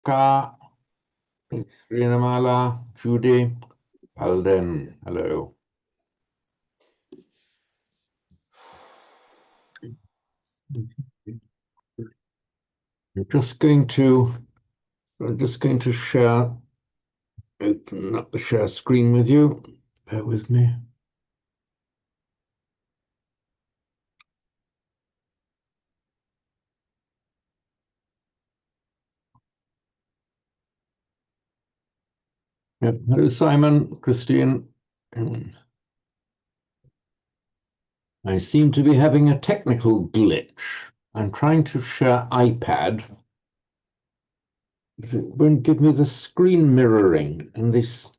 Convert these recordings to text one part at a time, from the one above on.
Ka, Srinamala, Judy, Alden, hello. I'm just going to share, open up the share screen with you. Bear with me. Yep. Hello, Simon, Christine. I seem to be having a technical glitch. I'm trying to share iPad, but it won't give me the screen mirroring and this.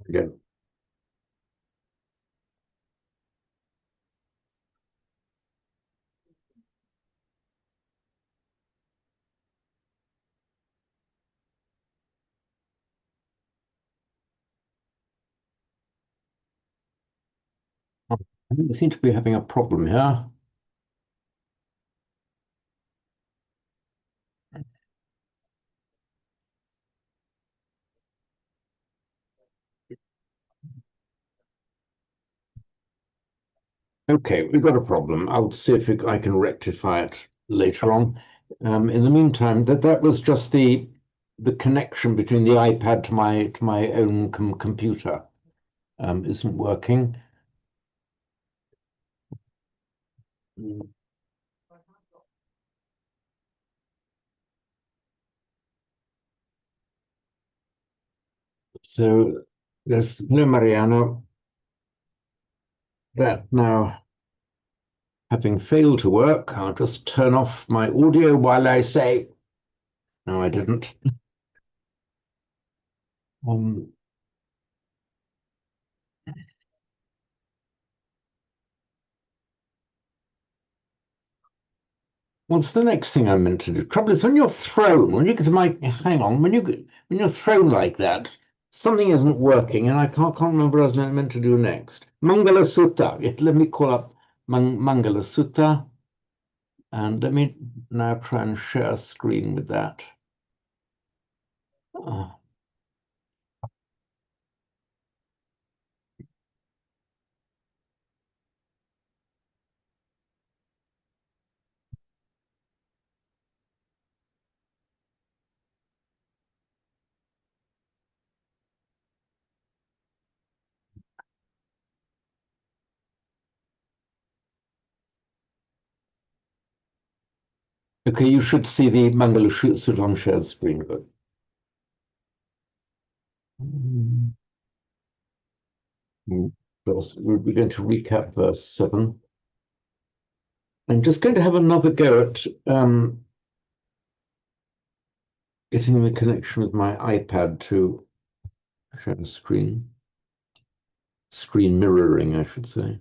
Again. I think we seem to be having a problem here. Okay, we've got a problem. I'll see if I can rectify it later on. In the meantime, that was just the connection between the iPad to my own computer isn't working. So there's no Mariano. That now having failed to work, I'll just turn off my audio while I say, no, I didn't. Um, What's the next thing I'm meant to do? Trouble is when you're thrown, when you get to my hang on, when you're thrown like that, something isn't working, and I can't remember what I was meant to do next. Mangala Sutta. Let me call up Mangala Sutta, and let me now try and share a screen with that. Okay, you should see the Mangala Sutta on shared screen. Good. We're going to recap verse 7. I'm just going to have another go at getting the connection with my iPad to share screen mirroring, I should say.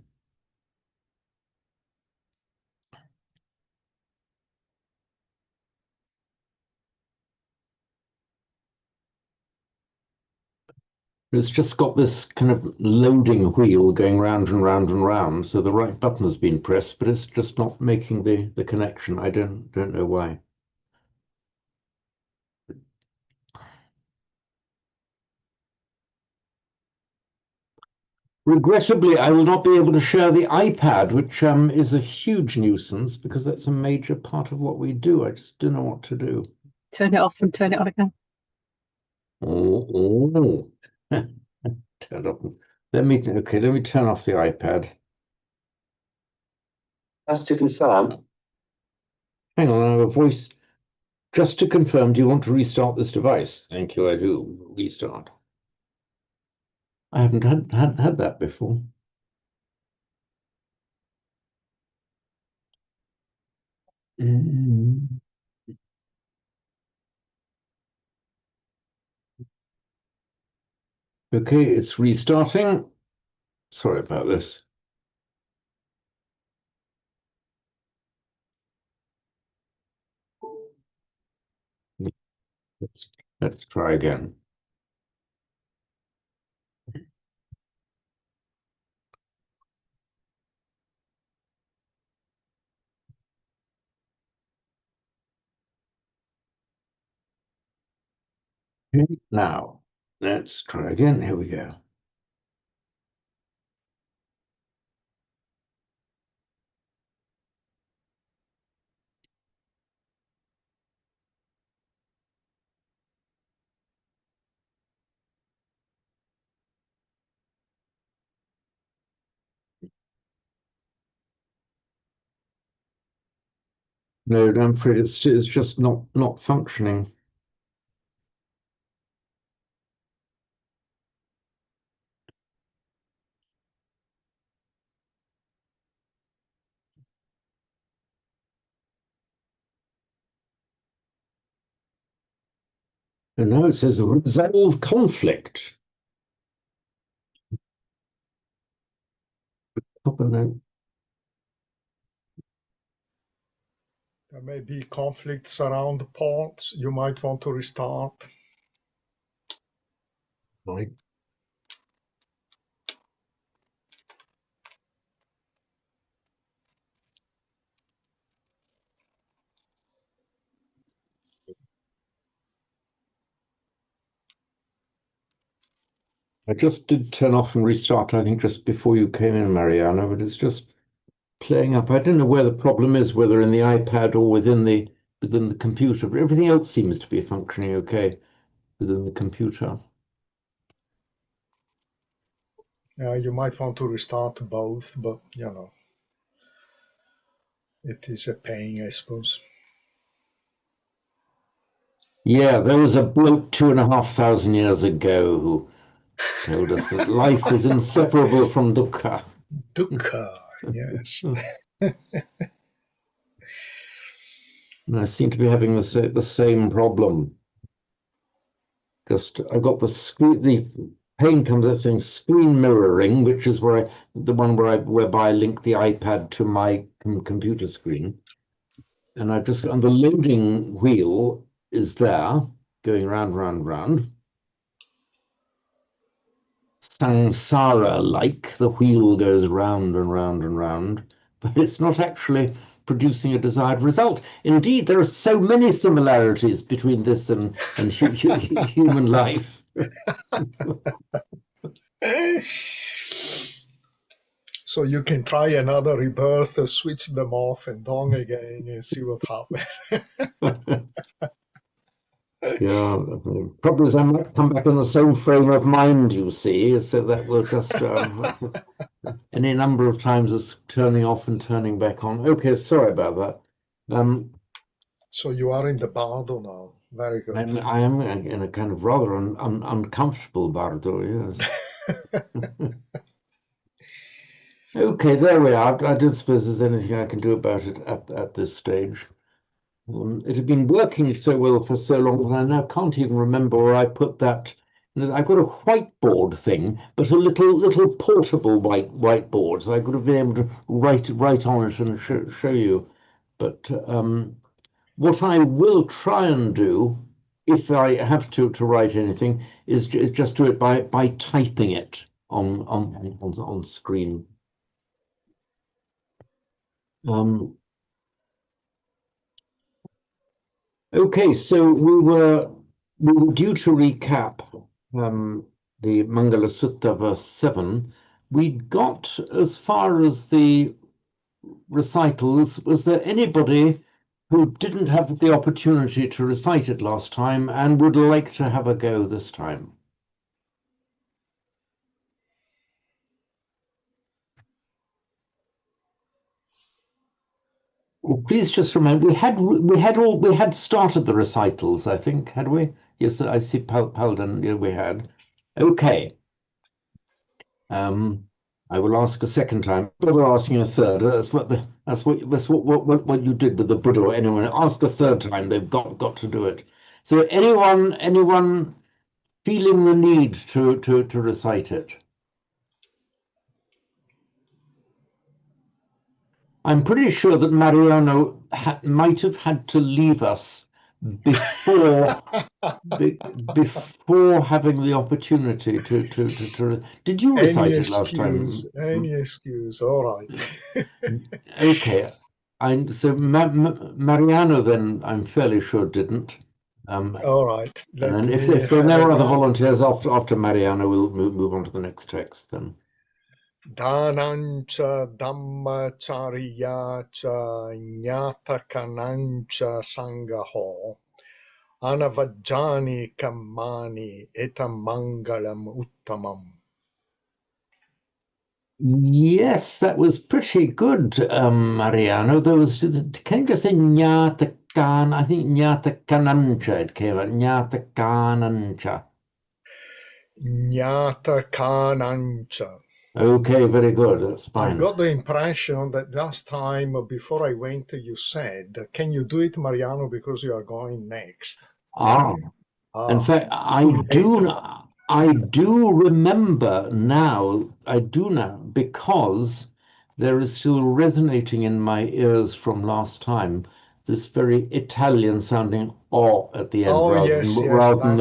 It's just got this kind of loading wheel going round and round and round. So the right button has been pressed, but it's just not making the connection. I don't know why. Regrettably, I will not be able to share the iPad, which is a huge nuisance because that's a major part of what we do. I just don't know what to do. Turn it off and turn it on again. Oh. Turn off. Let me turn off the iPad. Just to confirm. Hang on, I have a voice. Just to confirm, do you want to restart this device? Thank you, I do. Restart. I haven't had that before. Okay, it's restarting. Sorry about this. Let's try again. Now, let's try again. Here we go. No, I'm afraid it's just not functioning. And now it says resolve conflict. There may be conflicts around the ports. You might want to restart. Right. I just did turn off and restart, I think, just before you came in, Mariana, but it's just playing up. I don't know where the problem is, whether in the iPad or within the computer, but everything else seems to be functioning okay within the computer. You might want to restart both, but it is a pain, I suppose. Yeah, there was a bloke 2,500 years ago who told us that life was inseparable from dukkha. Dukkha, yes. And I seem to be having the same problem. Just I've got the pane comes up saying screen mirroring, which is whereby I link the iPad to my computer screen. And I've just and the loading wheel is there, going round, round, round. Samsara-like, the wheel goes round and round and round, but it's not actually producing a desired result. Indeed, there are so many similarities between this and human life. So you can try another rebirth, switch them off and on again and see what happens. Yeah, the problem is I might come back in the same frame of mind, you see, so that will just any number of times as turning off and turning back on. Okay, sorry about that. So you are in the bardo now. Very good. I am in a kind of rather uncomfortable bardo, yes. Okay, there we are. I don't suppose there's anything I can do about it at this stage. It had been working so well for so long that I now can't even remember where I put that. I've got a whiteboard thing, but a little portable whiteboard, so I could have been able to write on it and show you. But what I will try and do, if I have to write anything, is just do it by typing it on screen. Okay, so we were due to recap the Mangala Sutta verse 7. We'd got as far as the recitals. Was there anybody who didn't have the opportunity to recite it last time and would like to have a go this time? Well, please just remember we had started the recitals, I think, had we? Yes, I see Palden, yeah, we had. Okay. I will ask a second time. Bother asking a third. That's what you did with the Buddha. Or anyone ask a third time, they've got to do it. So anyone feeling the need to recite it? I'm pretty sure that Mariano might have had to leave us before before having the opportunity to did you recite it last time? Any excuse. All right. Okay, so Mariano then I'm fairly sure didn't. All right. And Let then me if there have are a other go. volunteers after Mariano, we'll move on to the next text then. Dhanancha dhammacharyacha nyatakanancha sangaho anavajjani kammani etamangalam uttamam. Yes, that was pretty good, Mariano. There was, can you just say Nyatakan? I think Nyatakanancha it came out. Nyatakanancha. Nyatakanancha. Okay, very good. That's I fine. got the impression that last time before I went, you said, "Can you do it, Mariano, because you are going next?" Ah, in fact, I do remember now. I do now because there is still resonating in my ears from last time this very Italian sounding o at the end Oh, rather yes, than the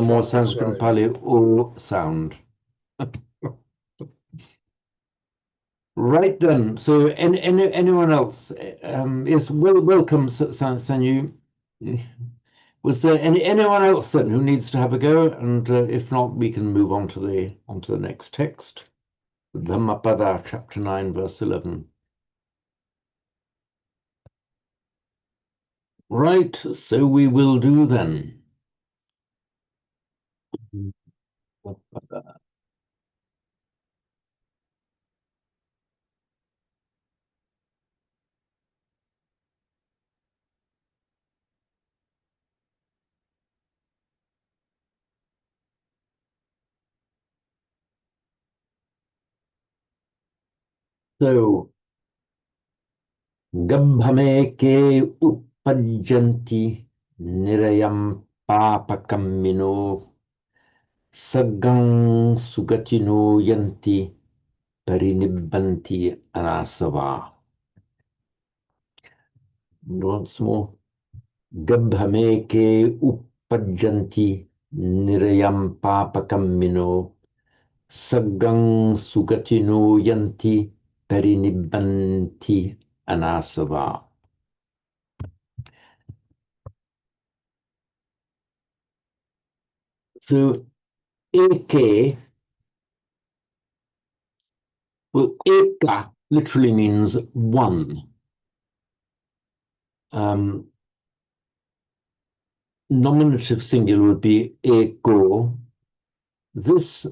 that more one as Sanskrit and well. Pali o sound. Right then. So, anyone else? Yes, welcome, Sanyu. Was there anyone else then who needs to have a go? And if not, we can move on to the next text, Dhammapada, chapter 9, verse 11. Right. So we will do then. So, Gabhameke uppajjanti nirayam papakamino sagang sugatino yanti parinibbanti anasava. Once more. Gabhameke uppajjanti nirayam papakamino sagang sugatino yanti parinibbanti anasava. So eke, well, eka literally means one. Nominative singular would be ego. This,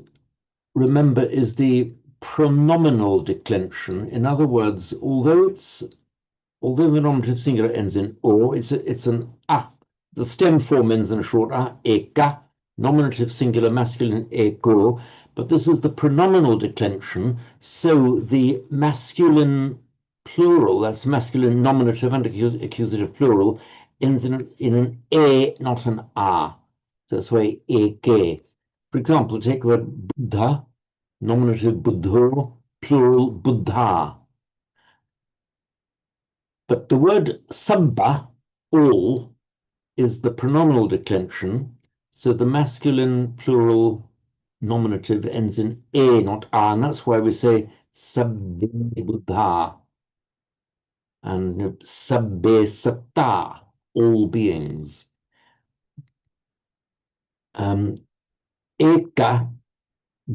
remember, is the pronominal declension. In other words, although the nominative singular ends in o, it's an a. The stem form ends in a short a, eka, nominative singular masculine ego, but this is the pronominal declension, so the masculine plural, that's masculine nominative and accusative plural, ends in an a, not an a. So that's why eke. For example, take the word Buddha, nominative buddho, plural buddha. But the word sabba, all, is the pronominal declension, so the masculine plural nominative ends in a, not a, and that's why we say sabbe buddha and sabbe satta, all beings. Eka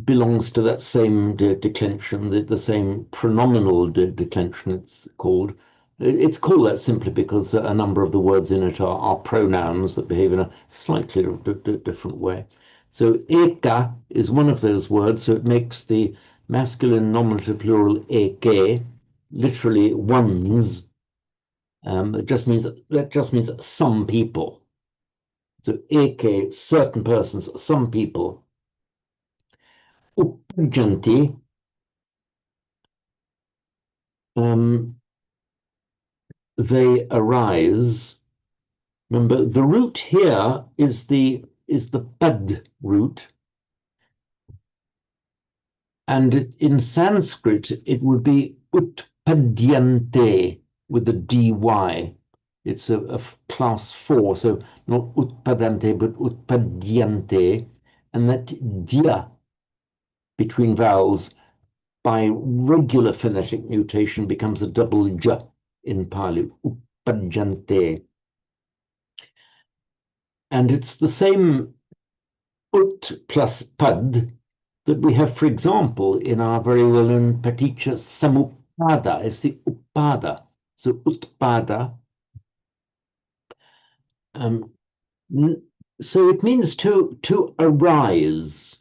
belongs to that same declension, the same pronominal declension it's called. It's called that simply because a number of the words in it are pronouns that behave in a slightly different way. So eka is one of those words, so it makes the masculine nominative plural eke, literally ones. That just means some people. So eke, certain persons, some people. Uppajjanti, they arise. Remember, the root here is the pad root, and in Sanskrit it would be utpadyante with the dy. It's a class 4, so not utpadante, but utpadyante, and that dia between vowels by regular phonetic mutation becomes a double j in Pali, uppadyante. And it's the same ut plus pad that we have, for example, in our very well-known Paticca Samuppada. It's the uppada. So utpada. So it means to arise,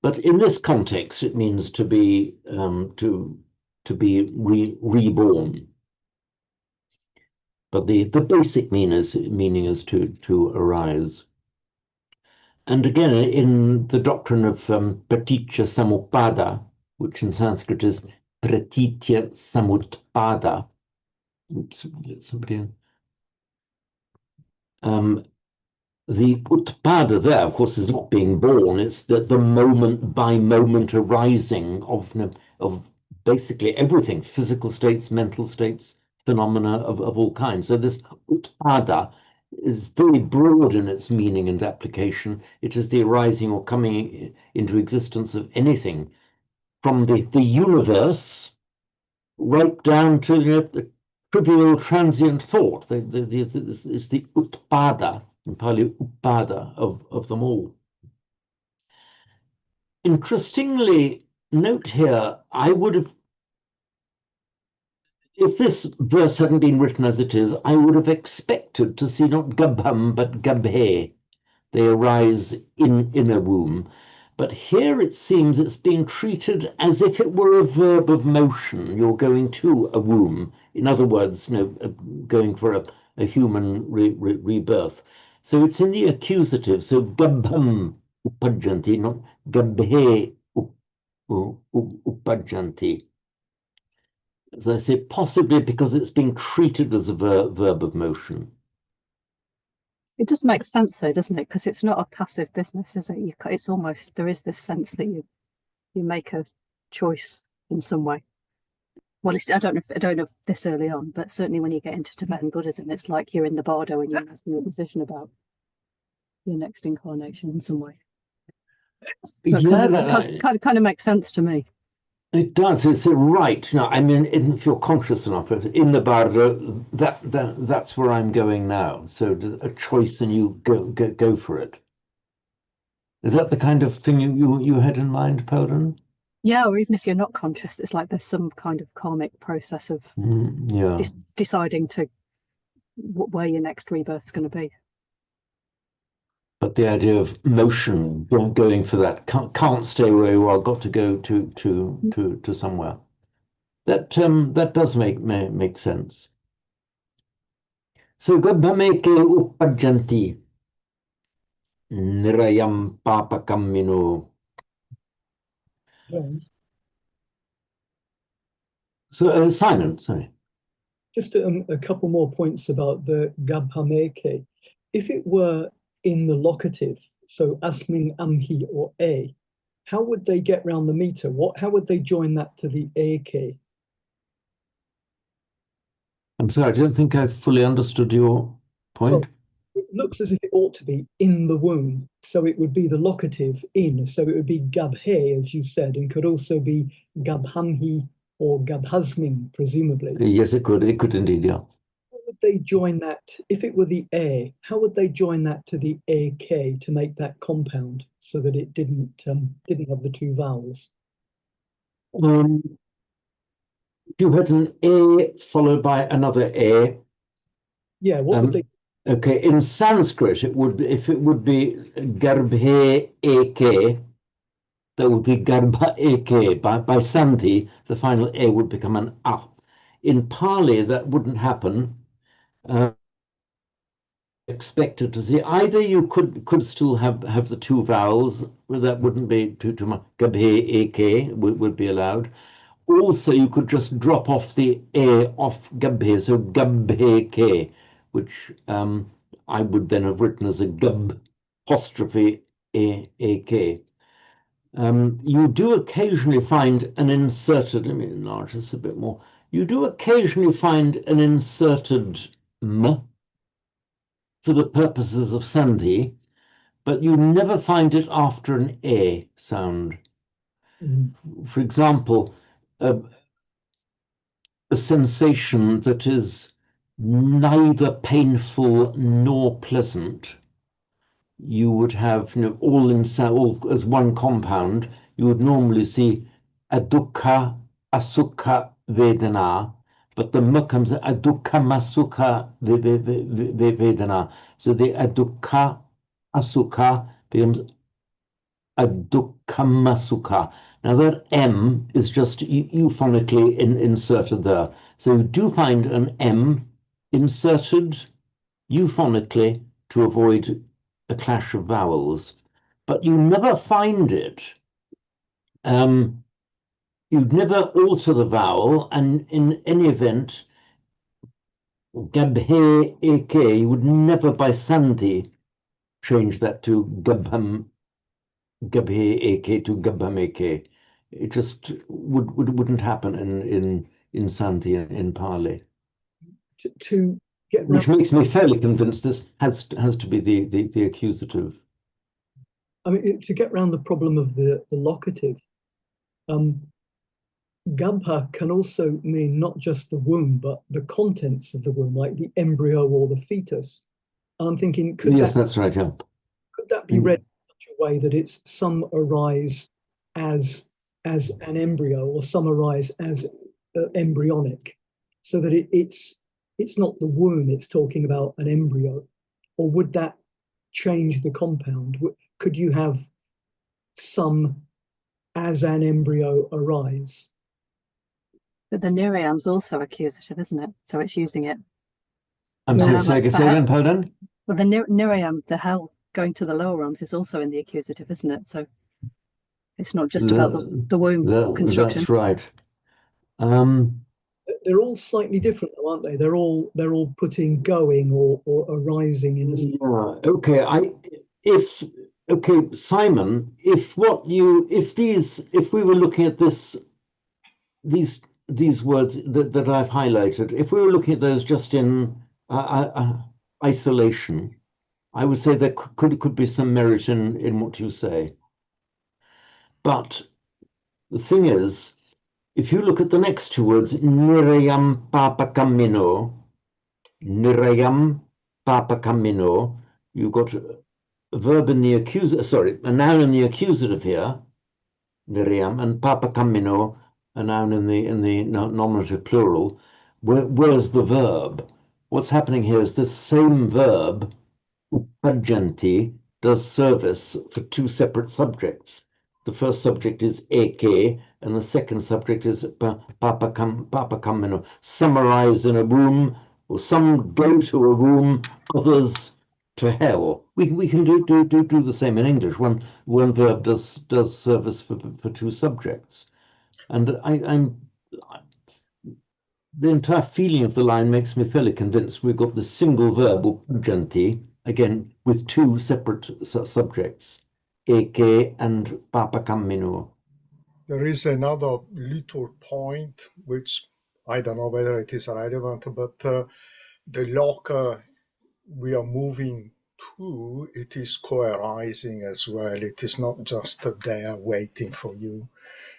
but in this context, it means to be reborn. But the basic meaning is to arise. And again, in the doctrine of Paticca Samuppada, which in Sanskrit is Pratitya Samutpada. Oops, let somebody in. The utpada there, of course, is not being born. It's the moment by moment arising of basically everything, physical states, mental states, phenomena of all kinds. So this utpada is very broad in its meaning and application. It is the arising or coming into existence of anything from the universe right down to the trivial transient thought. It's the utpada, in Pali uppada, of them all. Interestingly, note here, I would have, if this verse hadn't been written as it is, I would have expected to see not gabham, but gabhe. They arise in a womb. But here it seems it's being treated as if it were a verb of motion. You're going to a womb. In other words, going for a human rebirth. So it's in the accusative. So gabham upajjanti, not gabhe upajjanti. As I say, possibly because it's being treated as a verb of motion. It does make sense though, doesn't it? Because it's not a passive business, is it? It's almost, there is this sense that you make a choice in some way. Well, I don't know if this early on, but certainly when you get into Tibetan Buddhism, it's like you're in the bardo and you're making a decision about your next incarnation in some way. So it kind of makes sense to me. It does. It's right. No, I mean, if you're conscious enough, in the bardo, that's where I'm going now. So a choice, and you go for it. Is that the kind of thing you had in mind, Poland? Yeah, or even if you're not conscious, it's like there's some kind of karmic process of deciding to where your next rebirth's going to be. But the idea of motion, going for that, can't stay where you are, got to go to somewhere. That does make sense. So Gabhameke upajjanti nirayam papakammino. So Simon, sorry. Just a couple more points about the Gabhameke. If it were in the locative, so asmin, amhi, or a, how would they get round the meter? How would they join that to the ak? I'm sorry, I don't think I fully understood your point. Well, it looks as if it ought to be in the womb, so it would be the locative in, so it would be gabhe, as you said, and could also be gabhamhi or gabhasmin, presumably. Yes, it could indeed, yeah. How would they join that, if it were the a, how would they join that to the ak to make that compound so that it didn't have the two vowels? You had an A followed by another A. Yeah, what would they? Okay, in Sanskrit, it would be, if it would be garbhe ek, that would be garbha ek. By sandhi, the final A would become an A. In Pali, that wouldn't happen. Expected to see either you could still have the two vowels, that wouldn't be too much. Garbhe ek would be allowed. Also, you could just drop off the A off gabhe, so gabhe, which I would then have written as a gab apostrophe ak. You do occasionally find an inserted, let me enlarge this a bit more. You do occasionally find an inserted m for the purposes of Sandhi, but you never find it after an A sound. For example, a sensation that is neither painful nor pleasant, you would have, all as one compound. You would normally see adukha, asukha, vedana, but the m comes adukha, masukha, vedana. So the adukha, asukha becomes adukha, sukha. Now that M is just euphonically inserted there. So you do find an M inserted euphonically to avoid a clash of vowels, but you never find it. You'd never alter the vowel, and in any event, gabhe ek, you would never by sandhi change that to gabham, gabhe ek to gabham ek. It just wouldn't happen in sandhi in Pali. To get Which round, makes me fairly convinced this has to be the accusative. I mean, to get round the problem of the locative, gabha can also mean not just the womb, but the contents of the womb, like the embryo or the fetus. And I'm thinking, Yes, that's right. Yeah. could that be read in such a way that it's some arise as an embryo, or some arise as embryonic, so that it's not the womb, it's talking about an embryo? Or would that change the compound? Could you have some as an embryo arise? But the Nirayam's also accusative, isn't it? So it's using it. I'm sorry, say again, pardon? Well, the Nirayam, the hell, going to the lower realms, is also in the accusative, isn't it? So it's not just about the womb construction. That's right. They're all slightly different, though, aren't they? They're all putting going or arising in a. Yeah. Okay. Simon, if we were looking at these words that I've highlighted, if we were looking at those just in isolation, I would say there could be some merit in what you say. But the thing is, if you look at the next two words, nirayam papakamino, you've got a verb in the accusative, a noun in the accusative here, nirayam, and papakamino, a noun in the nominative plural. Where's the verb? What's happening here is this same verb, upajanti, does service for two separate subjects. The first subject is eke, and the second subject is papakamino. Some arise in a womb, or some go to a womb, others to hell. We can do the same in English. One verb does service for two subjects, and the entire feeling of the line makes me fairly convinced we've got the single verb upajanti, again with two separate subjects, eke and papakamino. There is another little point which I don't know whether it is relevant, but the locker we are moving to, it is co-arising as well. It is not just there waiting for you.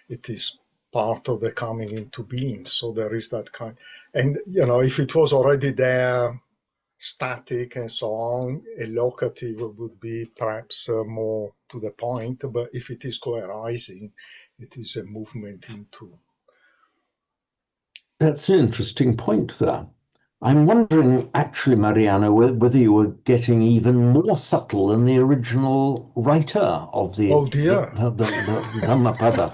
It is part of the coming into being. So there is that kind. And, if it was already there, static and so on, a locative would be perhaps more to the point. But if it is co-arising, it is a movement into. That's an interesting point there. I'm wondering, actually, Mariana, whether you were getting even more subtle than the original writer of the Dhammapada.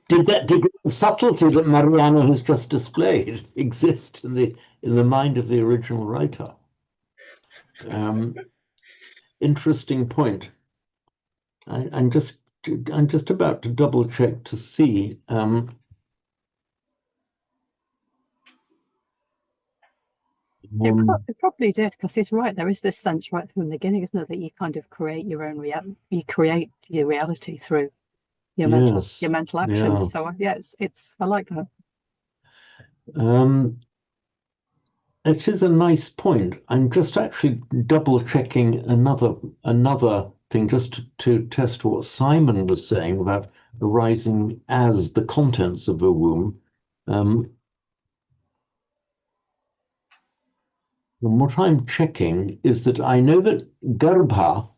Did that degree of subtlety that Mariana has just displayed exist in the mind of the original writer? Interesting point. I'm just about to double check to see. It probably did, because he's right. There is this sense right from the beginning, isn't it, that you kind of create your own you create your reality through your mental actions. Yeah. So yeah, it's I like that. it is a nice point. I'm just actually double checking another thing just to test what Simon was saying about arising as the contents of a womb. And what I'm checking is that I know that garbha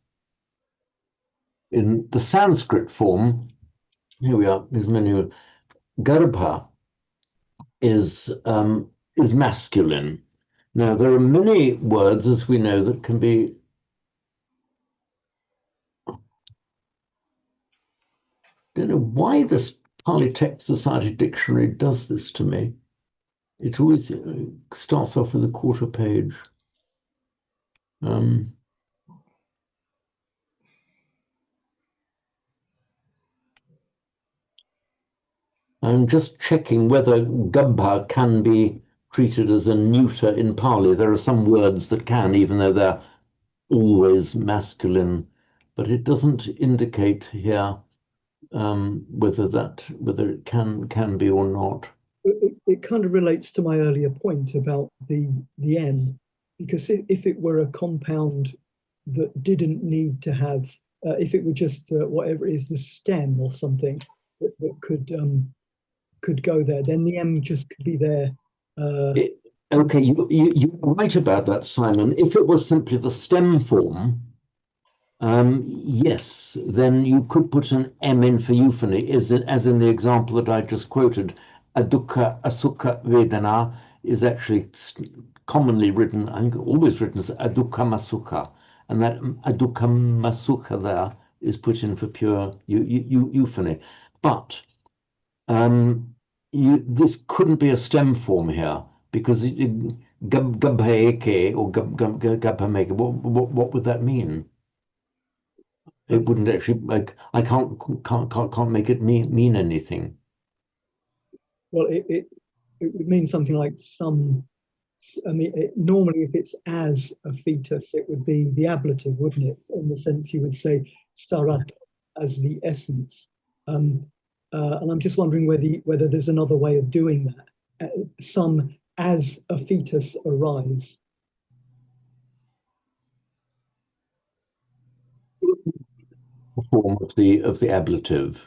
in the Sanskrit form, here we are, here's menu, garbha is masculine. Now, there are many words, as we know, that can be don't know why this Pali Text Society dictionary does this to me. It always starts off with a quarter page. I'm just checking whether gabha can be treated as a neuter in Pali. There are some words that can, even though they're always masculine, but it doesn't indicate here whether it can be or not. It kind of relates to my earlier point about the M, because if it were a compound that didn't need to have, if it were just whatever it is, the stem or something that could go there, then the M just could be there. Okay, you're right about that, Simon. If it was simply the stem form, yes, then you could put an M in for euphony, as in the example that I just quoted. Adukha asukha vedana is actually commonly written, I think always written as adukha masukha, and that adukha masukha there is put in for pure euphony. But this couldn't be a stem form here, because gabhaeke or gabhameke, what would that mean? It wouldn't actually, like, I can't make it mean anything. Well, it would mean something like some. I mean, normally if it's as a fetus, it would be the ablative, wouldn't it? In the sense you would say sarat as the essence. And I'm just wondering whether there's another way of doing that. Some as a fetus arise. Form of the ablative,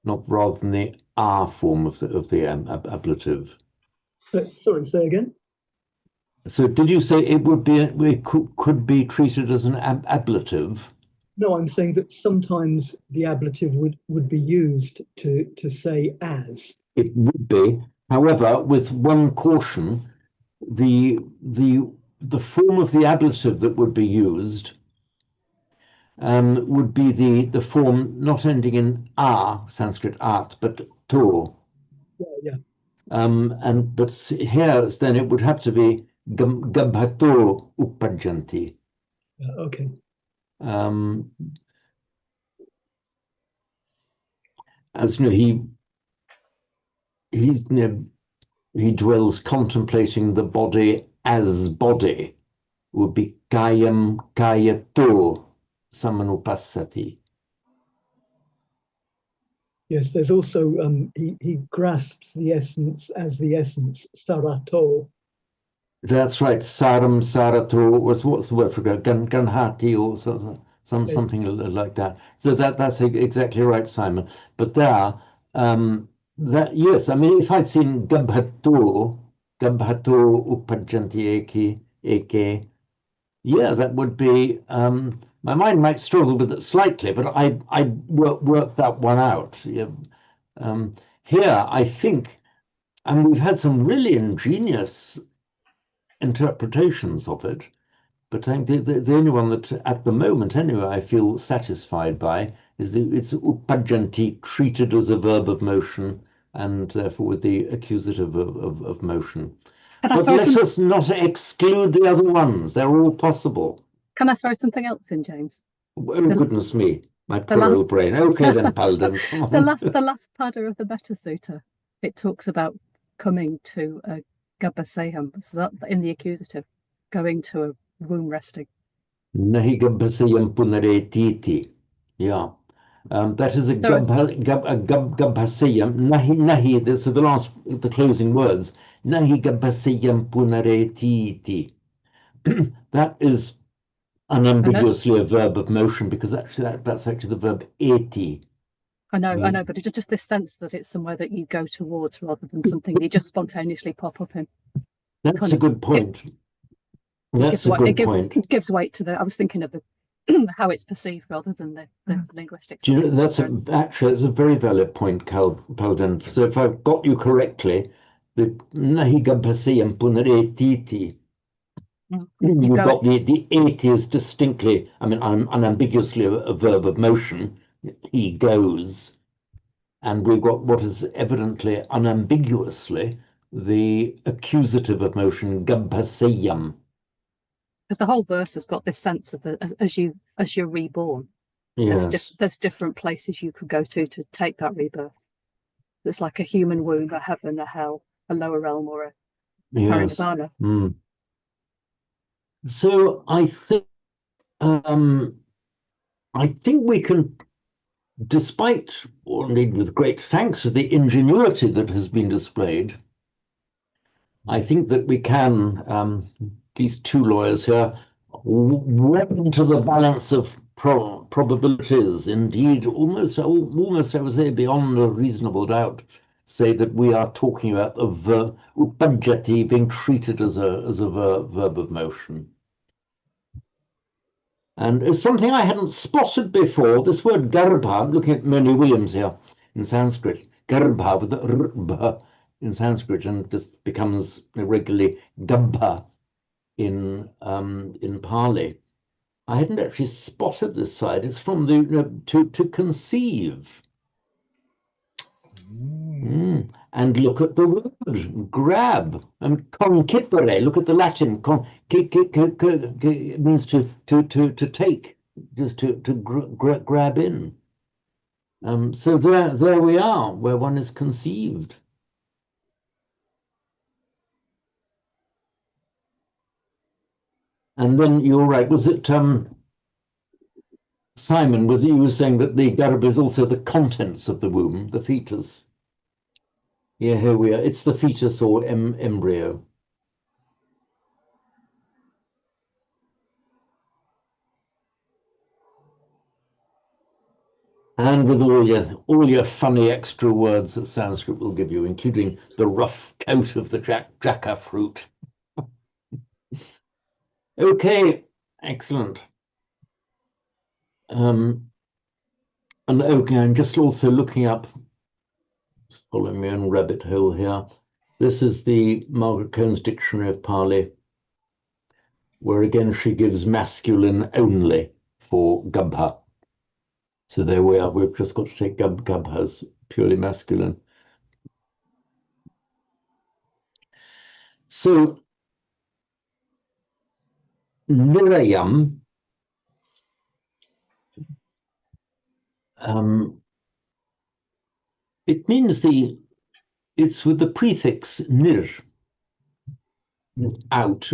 not rather than the R form of the ablative. Sorry, say again. So did you say it could be treated as an ablative? No, I'm saying that sometimes the ablative would be used to say as. It would be, however, with one caution, the form of the ablative that would be used would be the form not ending in a, Sanskrit art, but to. Yeah. But here then it would have to be gabhato uppajanti. Okay. As you know, he dwells contemplating the body as body, would be kayam kayato samanupassati. Yes, there's also he grasps the essence as the essence, sarato. That's right. Saram sarato what's the word for it? Ganhati or something like that. So that's exactly right, Simon. But there, yes, I mean, if I'd seen gabhato uppajanti eke, yeah, that would be. My mind might struggle with it slightly, but I worked that one out. Yeah. Here, I think, and we've had some really ingenious interpretations of it, but I think the only one that, at the moment anyway, I feel satisfied by is it's uppajanti, treated as a verb of motion, and therefore with the accusative of motion. But let us not exclude the other ones. They're all possible. Can I throw something else in, James? Oh, goodness me, my poor old brain. Okay then, Paladin, come on. The last pada of the Betta Sutta, it talks about coming to a gabbaseham, so that in the accusative, going to a womb resting. Nahi gabbaseyam punaretiti. Yeah. That is a So- gabhasiyam. Nahi, so the closing words. Nahi gabhasiyam punaretiti. That is unambiguously a verb of motion, because actually that's actually the verb eti. I know, but it's just this sense that it's somewhere that you go towards rather than something you just spontaneously pop up in. That's a good point. That's a good point. It gives weight to the. I was thinking of the how it's perceived rather than the linguistics. Do you know, that's it's a very valid point, Palden. So if I've got you correctly, the nahi gabhasiyam punaretiti. You've got the eti is distinctly, I mean, unambiguously a verb of motion. He goes. And we've got what is evidently unambiguously the accusative of motion, gabhasiyam. Because the whole verse has got this sense of as you're reborn. Yes. There's different places you could go to take that rebirth. There's like a human womb, a heaven, a hell, a lower realm, or a parinirvana. Mm. So I think we can, despite, or indeed with great thanks for the ingenuity that has been displayed, I think that we can, these two lawyers here, weapon to the balance of probabilities, indeed, almost I would say beyond a reasonable doubt, say that we are talking about a verb, upanjati, being treated as a verb of motion. And it's something I hadn't spotted before. This word garbha, I'm looking at Moni Williams here in Sanskrit, garbha with the r in Sanskrit, and just becomes regularly gabha in Pali. I hadn't actually spotted this side. It's from the to conceive. And look at the word grab and concipere. Look at the Latin. It means to take, just to grab in. So there we are, where one is conceived. And then you're right. Was it Simon? Was it you were saying that the garba is also the contents of the womb, the fetus? Yeah, here we are. It's the fetus or embryo. And with all your funny extra words that Sanskrit will give you, including the rough coat of the jacka fruit. Okay, excellent. And okay, I'm just also looking up, following my own rabbit hole here. This is the Margaret Cohen's Dictionary of Pali, where again she gives masculine only for gabha. So there we are. We've just got to take gabha as purely masculine. So nirayam, it means it's with the prefix nir, out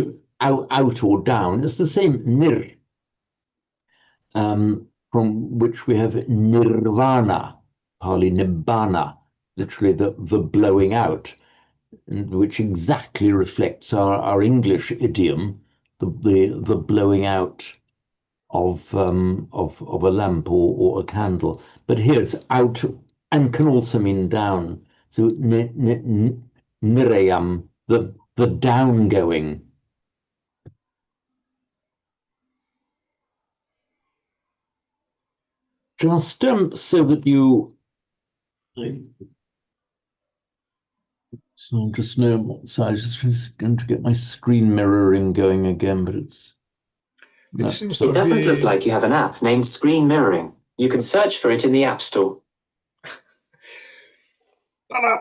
or down. It's the same nir, from which we have nirvana, Pali nibbana, literally the blowing out, which exactly reflects our English idiom, the blowing out of a lamp or a candle. But here it's out and can also mean down. So nirayam, the down going. Just so that you, so just know what size. Just going to get my screen mirroring going again, but it's. It doesn't look like you have an app named Screen Mirroring. You can search for it in the App Store. I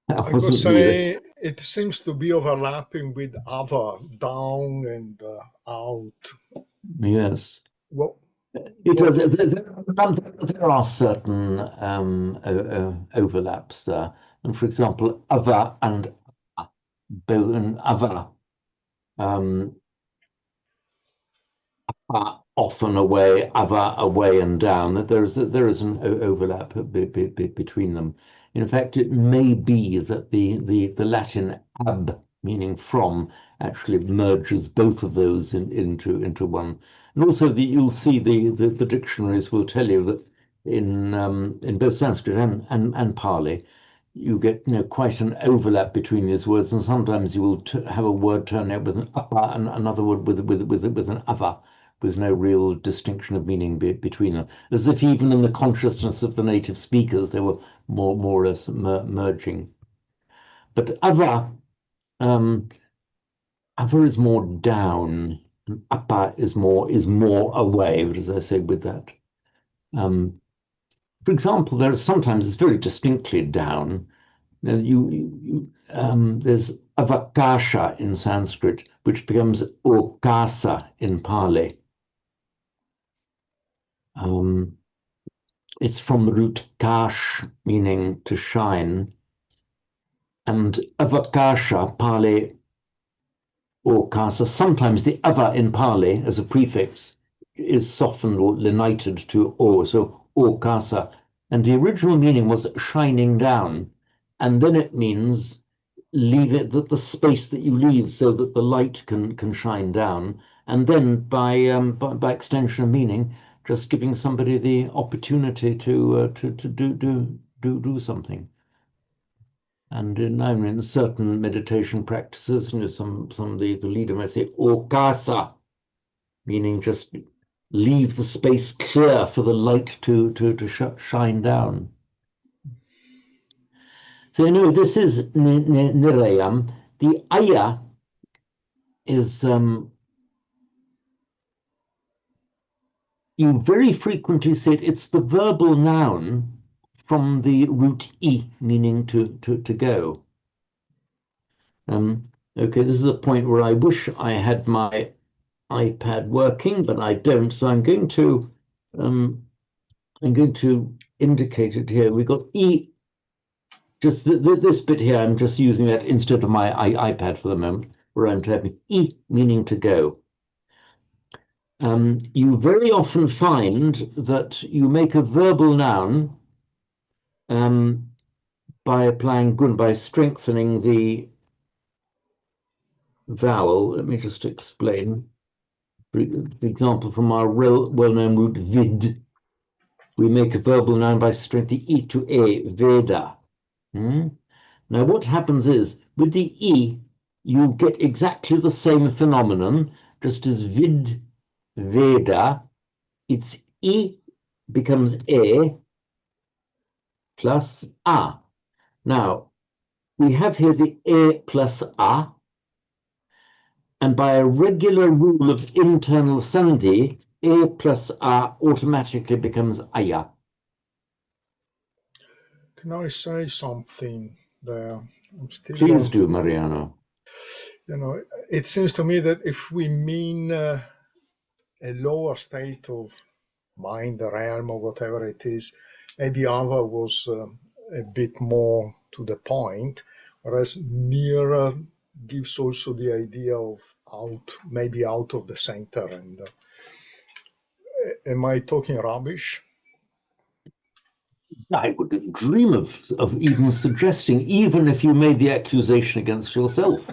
would say it seems to be overlapping with other down and out. Yes. Well, it does. There are certain overlaps there. And for example, ava and ava often away, ava away and down, that there is an overlap between them. In fact, it may be that the Latin ab, meaning from, actually merges both of those into one. And also you'll see the dictionaries will tell you that in both Sanskrit and Pali, you get quite an overlap between these words, and sometimes you will have a word turn out with an apa and another word with an ava, with no real distinction of meaning between them, as if even in the consciousness of the native speakers they were more or less merging. But ava is more down, and apa is more away. But as I say, with that, for example, there are sometimes it's very distinctly down. Now there's avakasha in Sanskrit, which becomes okasa in Pali. It's from the root kash, meaning to shine, and avakasha, Pali, okasa. Sometimes the ava in Pali as a prefix is softened or lenited to o, so okasa. And the original meaning was shining down, and then it means leave it that the space that you leave so that the light can shine down, and then by extension of meaning, just giving somebody the opportunity to do something. And in certain meditation practices, some of the leader might say okasa, meaning just leave the space clear for the light to shine down. So anyway, this is nirayam. The aya is you very frequently say it's the verbal noun from the root I, meaning to go. Okay, this is a point where I wish I had my iPad working, but I don't. So I'm going to indicate it here. We've got I. Just this bit here, I'm just using that instead of my iPad for the moment, where I'm typing I, meaning to go. You very often find that you make a verbal noun by applying gun, by strengthening the vowel. Let me just explain. For example, from our well-known root vid, we make a verbal noun by strengthening the I to A, veda. Now what happens is, with the I, you get exactly the same phenomenon, just as vid, veda, its I becomes A plus A. Now, we have here the A plus A, and by a regular rule of internal sandhi, A plus A automatically becomes Aya. Can I say something there? Please do, Mariano. It seems to me that if we mean a lower state of mind, the realm, or whatever it is, maybe Ava was a bit more to the point, whereas nearer gives also the idea of maybe out of the center. And am I talking rubbish? I wouldn't dream of even suggesting, even if you made the accusation against yourself.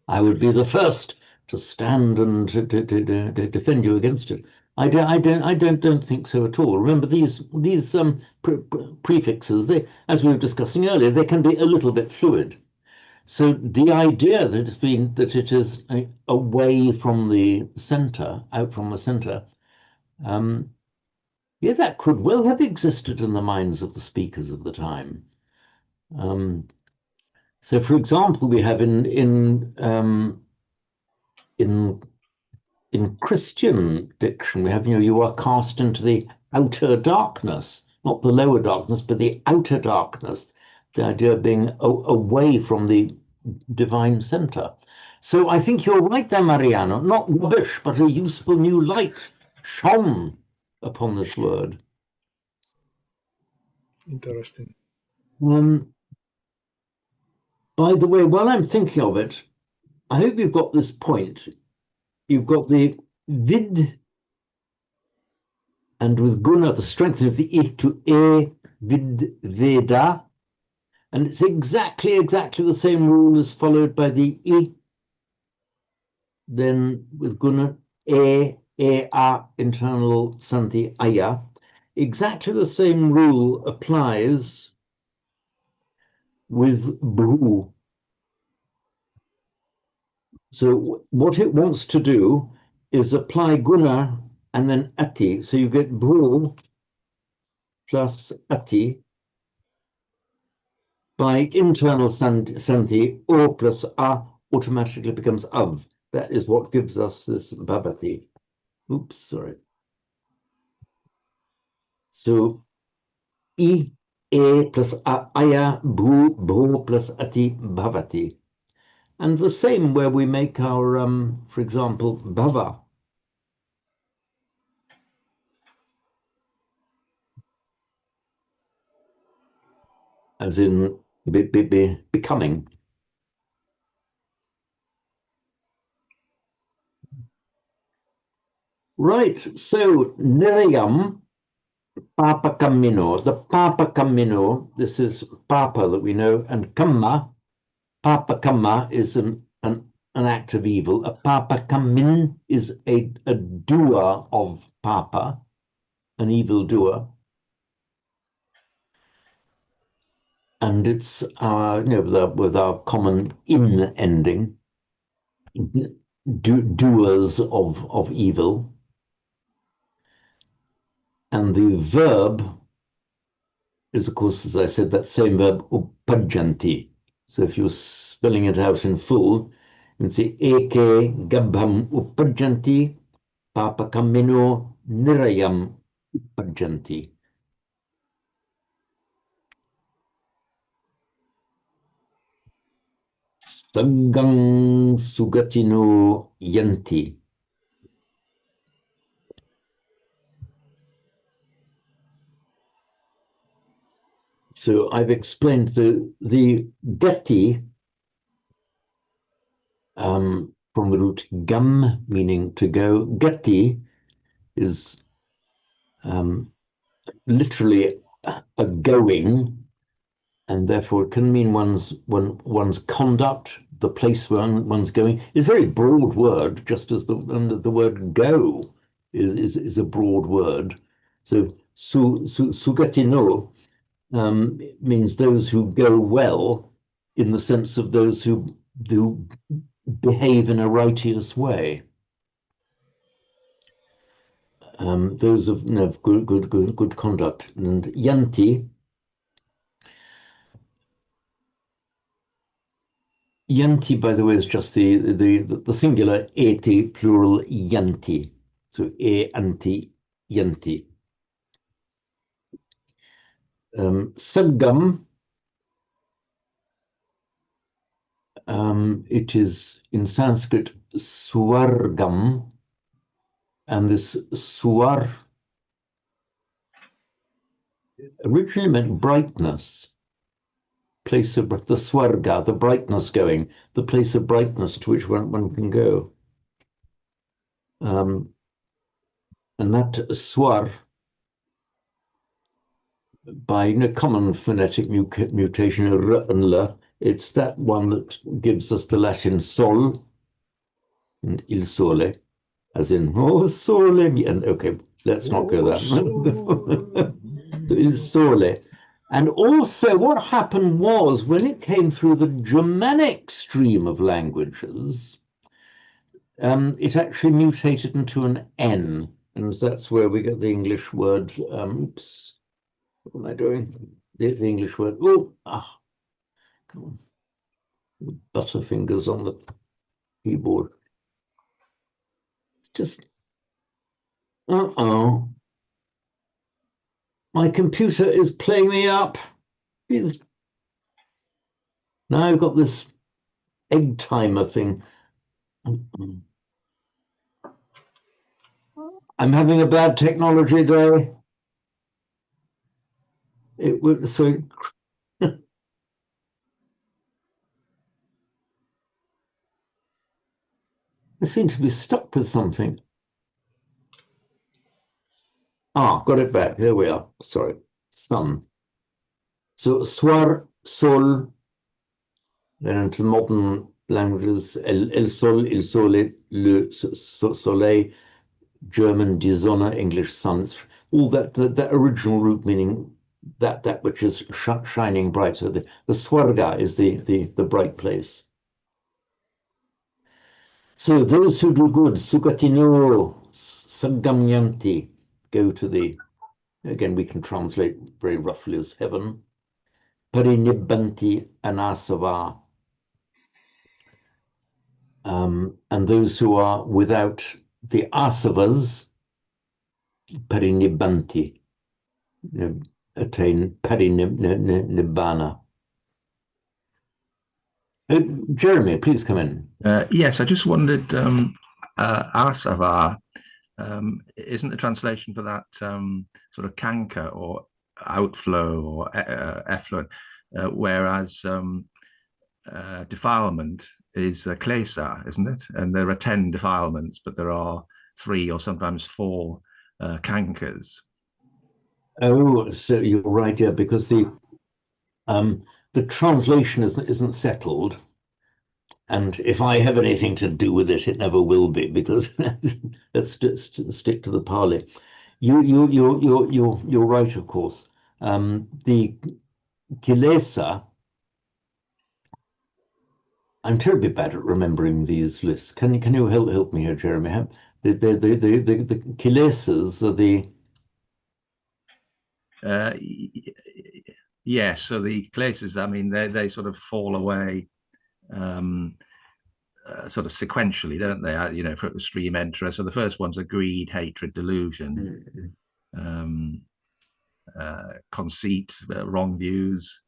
I would be the first to stand and to defend you against it. I don't think so at all. Remember, these prefixes, as we were discussing earlier, they can be a little bit fluid. So the idea that it is away from the center, out from the center, yeah, that could well have existed in the minds of the speakers of the time. So, for example, we have in Christian diction, we have, you are cast into the outer darkness, not the lower darkness, but the outer darkness, the idea of being away from the divine center. So I think you're right there, Mariano, not rubbish, but a useful new light shone upon this word. Interesting. By the way, while I'm thinking of it, I hope you've got this point. You've got the vid and with guna, the strengthening of the I to E vid veda. And it's exactly the same rule as followed by the I. Then with guna, E, A, internal sandhi, aya. Exactly the same rule applies with bhu. So what it wants to do is apply guna and then ati. So you get bhu plus ati by internal sandhi, o plus a automatically becomes av. That is what gives us this bhavati. Oops, sorry. So I, E plus aya, bhu, bhu plus ati, bhavati. And the same where we make our, for example, bhava. As in becoming. Right, so nirayam, papa kamino, the papa kamino, this is papa that we know, and kamma, papa kamma is an act of evil. A papa kamin is a doer of papa, an evil doer. And it's with our common in ending, doers of evil. And the verb is, of course, as I said, that same verb, upajjanti. So if you're spelling it out in full, you'd say, eke gabham upajjanti, papakamino nirayam upajjanti. Saggang sugatino yanti. So I've explained the gati from the root gam, meaning to go. Gati is literally a going, and therefore it can mean one's conduct, the place where one's going. It's a very broad word, just as the word go is a broad word. So sugatino means those who go well, in the sense of those who behave in a righteous way. Those of good conduct. And yanti Yanti, by the way, is just the singular eti, plural yanti. So anti yanti. Saggam, it is in Sanskrit swargam, and this swar originally meant brightness, place of the swarga, the brightness going, the place of brightness to which one can go. And that swar, by common phonetic mutation, r and l, it's that one that gives us the Latin sol and il sole, as in oh sole, and okay, let's not go there. So il sole. And also what happened was, when it came through the Germanic stream of languages, it actually mutated into an N, and that's where we get the English word, oops, what am I doing? The English word, come on, butterfingers on the keyboard. Just, my computer is playing me up. Now I've got this egg timer thing. I'm having a bad technology day. It would so. I seem to be stuck with something. Ah, got it back. Here we are. Sorry. Sun. So swar, sol, then into modern languages, el sol, il sole, le soleil, German die Sonne, English sun. All that original root meaning that which is shining brighter. The swarga is the bright place. So those who do good, sukatino, sagamyanti, go to the, again we can translate very roughly as heaven. Parinibbanti anasava. And those who are without the asavas, parinibbanti, attain parinibbana. Jeremy, please come in. Yes, I just wondered, asava, isn't the translation for that sort of canker or outflow or effluent, whereas defilement is klesa, isn't it? And there are 10 defilements, but there are 3 or sometimes 4 cankers. Oh, so you're right, yeah, because the translation isn't settled, and if I have anything to do with it, it never will be, because let's stick to the Pali. You're right, of course. The kilesa. I'm terribly bad at remembering these lists. Can you help me here, Jeremy? The kilesas are the. Yes, so the klesas, I mean, they sort of fall away sort of sequentially, don't they? You know, for the stream enterer. So the first ones are greed, hatred, delusion, conceit, wrong views,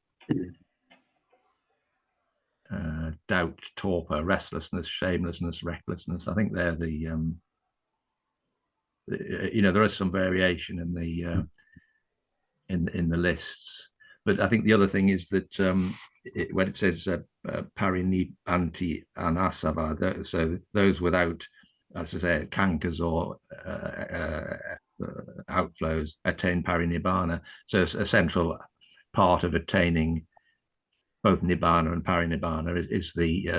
doubt, torpor, restlessness, shamelessness, recklessness. I think they're the you know, there is some variation in the lists, but I think the other thing is that when it says parinibbanti anasava, so those without, as I say, cankers or outflows attain parinibbana. So a central part of attaining both nibbana and parinibbana is the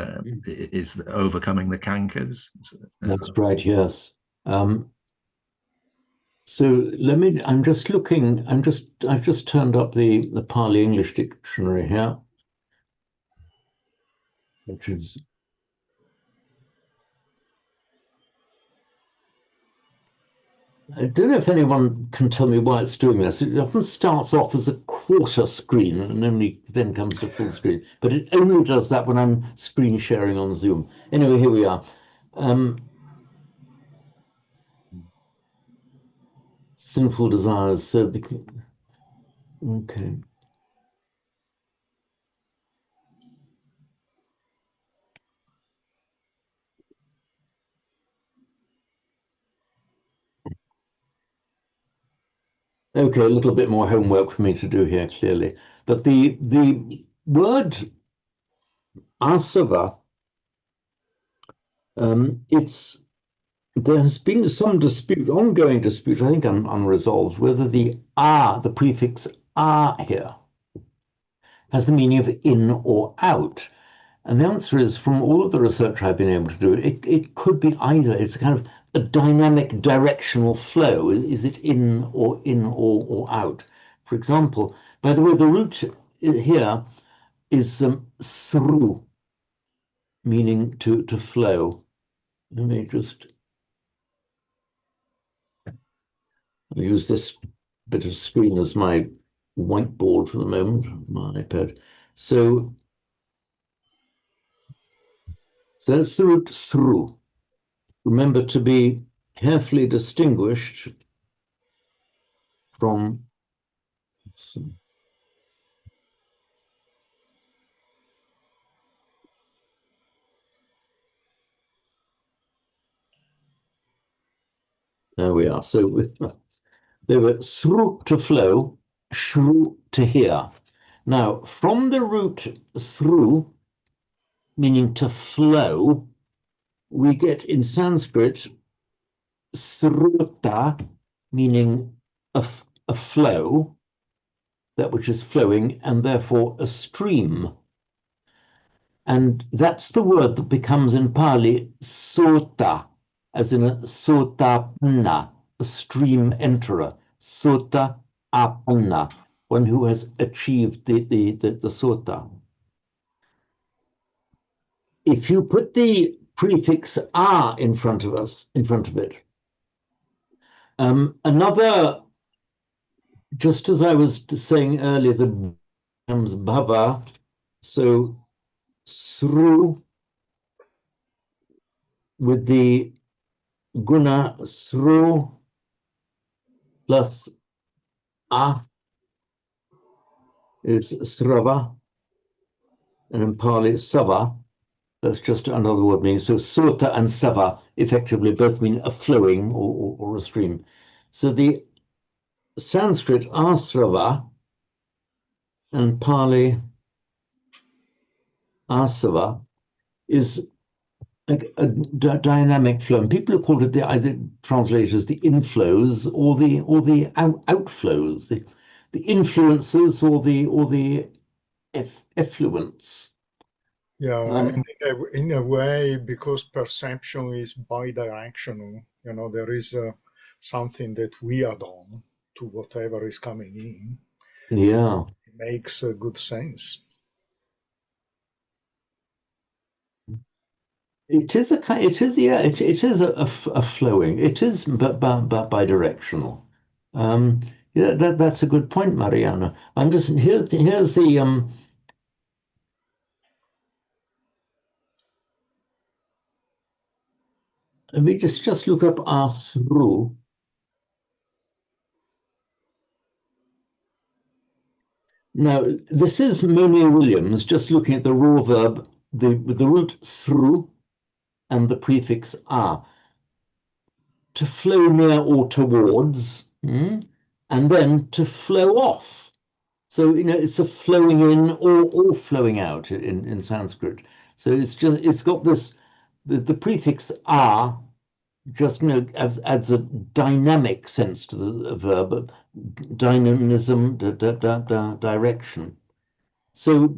overcoming the cankers. That's right. Yes. So I'm just looking. I've just turned up the Pali English dictionary here, which is. I don't know if anyone can tell me why it's doing this. It often starts off as a quarter screen and only then comes to full screen. But it only does that when I'm screen sharing on Zoom. Anyway, here we are. Sinful desires. So okay. Okay, a little bit more homework for me to do here, clearly. But the word asava, there has been some dispute, ongoing dispute, I think unresolved, whether the prefix here, has the meaning of in or out. And the answer is, from all of the research I've been able to do, it could be either. It's kind of a dynamic directional flow. Is it in or out? For example, by the way, the root here is sru, meaning to flow. Let me just use this bit of screen as my whiteboard for the moment, my iPad. So that's the root sru. Remember to be carefully distinguished from there we are. So they were sru to flow, shru to hear. Now, from the root sru, meaning to flow, we get in Sanskrit sruta, meaning a flow, that which is flowing, and therefore a stream. And that's the word that becomes in Pali sota, as in a sotapanna, a stream enterer. Sota apanna, one who has achieved the sota. If you put the prefix a in front of it, another, just as I was saying earlier, the becomes bhava, so sru with the guna sru plus a is srava, and in Pali sava. That's just another word meaning. So sota and sava effectively both mean a flowing or a stream. So the Sanskrit asrava and Pali asava is a dynamic flow. And people have called it either translated as the inflows or the outflows, the influences or the effluence. Yeah, and in a way, because perception is bidirectional, there is something that we add on to whatever is coming in. Yeah. It makes good sense. It is a flowing. It is but bidirectional. Yeah, that's a good point, Mariana. I'm just here's the let me just look up asru. Now this is Monia Williams just looking at the raw verb, with the root sru and the prefix a, to flow near or towards, and then to flow off. So it's a flowing in or flowing out in Sanskrit. So it's got this the prefix a just adds a dynamic sense to the verb, dynamism, direction. So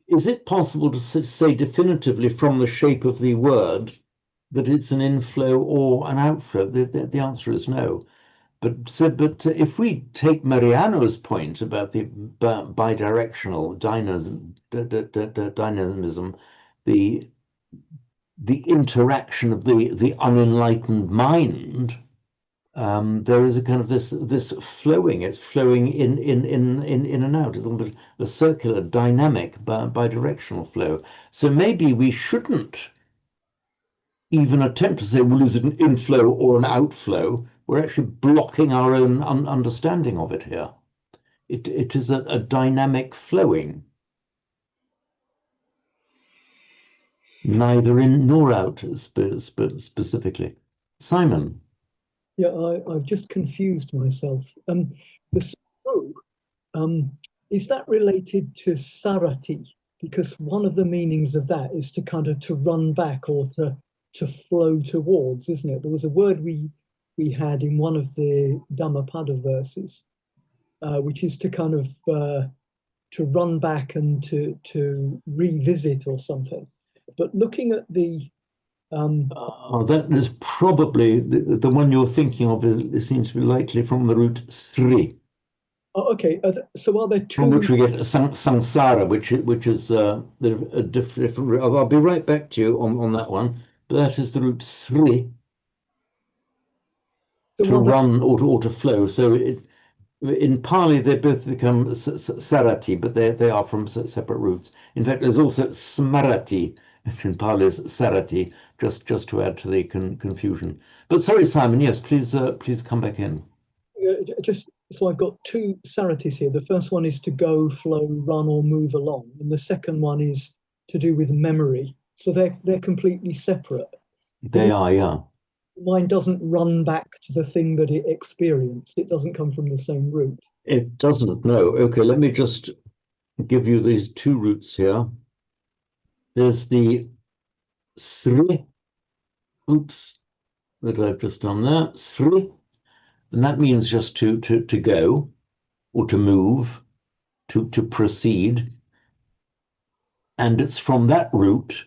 is it possible to say definitively from the shape of the word that it's an inflow or an outflow? The answer is no. But if we take Mariano's point about the bidirectional dynamism, the interaction of the unenlightened mind, there is a kind of this flowing. It's flowing in and out. It's a circular, dynamic, bidirectional flow. So maybe we shouldn't even attempt to say, well, is it an inflow or an outflow? We're actually blocking our own understanding of it here. It is a dynamic flowing, neither in nor out specifically. Simon. Yeah, I've just confused myself. The sru, is that related to sarati? Because one of the meanings of that is to kind of to run back or to flow towards, isn't it? There was a word we had in one of the Dhammapada verses, which is to kind of to run back and to revisit or something. But looking at the that is probably the one you're thinking of. It seems to be likely from the root sri. Oh, okay. So are there two? From which we get samsara, which is a different. I'll be right back to you on that one. But that is the root sri, to run or to flow. So in Pali they both become sarati, but they are from separate roots. In fact, there's also smarati. In Pali is sarati, just to add to the confusion. But sorry, Simon. Yes, please come back in. Just so I've got two saratis here. The first one is to go, flow, run, or move along, and the second one is to do with memory. So they're completely separate. They are, yeah. Mind doesn't run back to the thing that it experienced. It doesn't come from the same root. It doesn't. No. Okay. Let me just give you these two roots here. There's the sri. Oops, that I've just done there. Sri. and that means just to go, or to move, to proceed. And it's from that root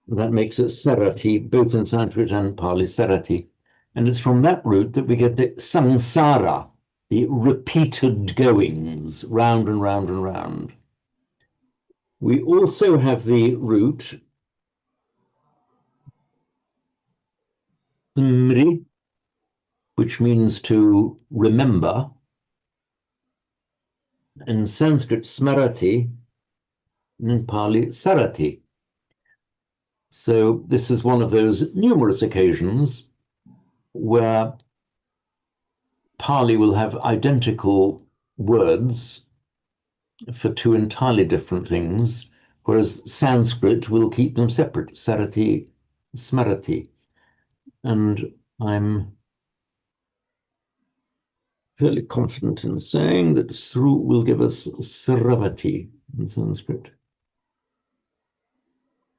that makes it sarati, both in Sanskrit and Pali sarati. And it's from that root that we get the samsara, the repeated goings round and round and round. We also have the root smri, which means to remember. In Sanskrit, smarati, and in Pali, sarati. So this is one of those numerous occasions where Pali will have identical words for two entirely different things, whereas Sanskrit will keep them separate, sarati, smarati. And I'm fairly confident in saying that Sru will give us Sravati in Sanskrit.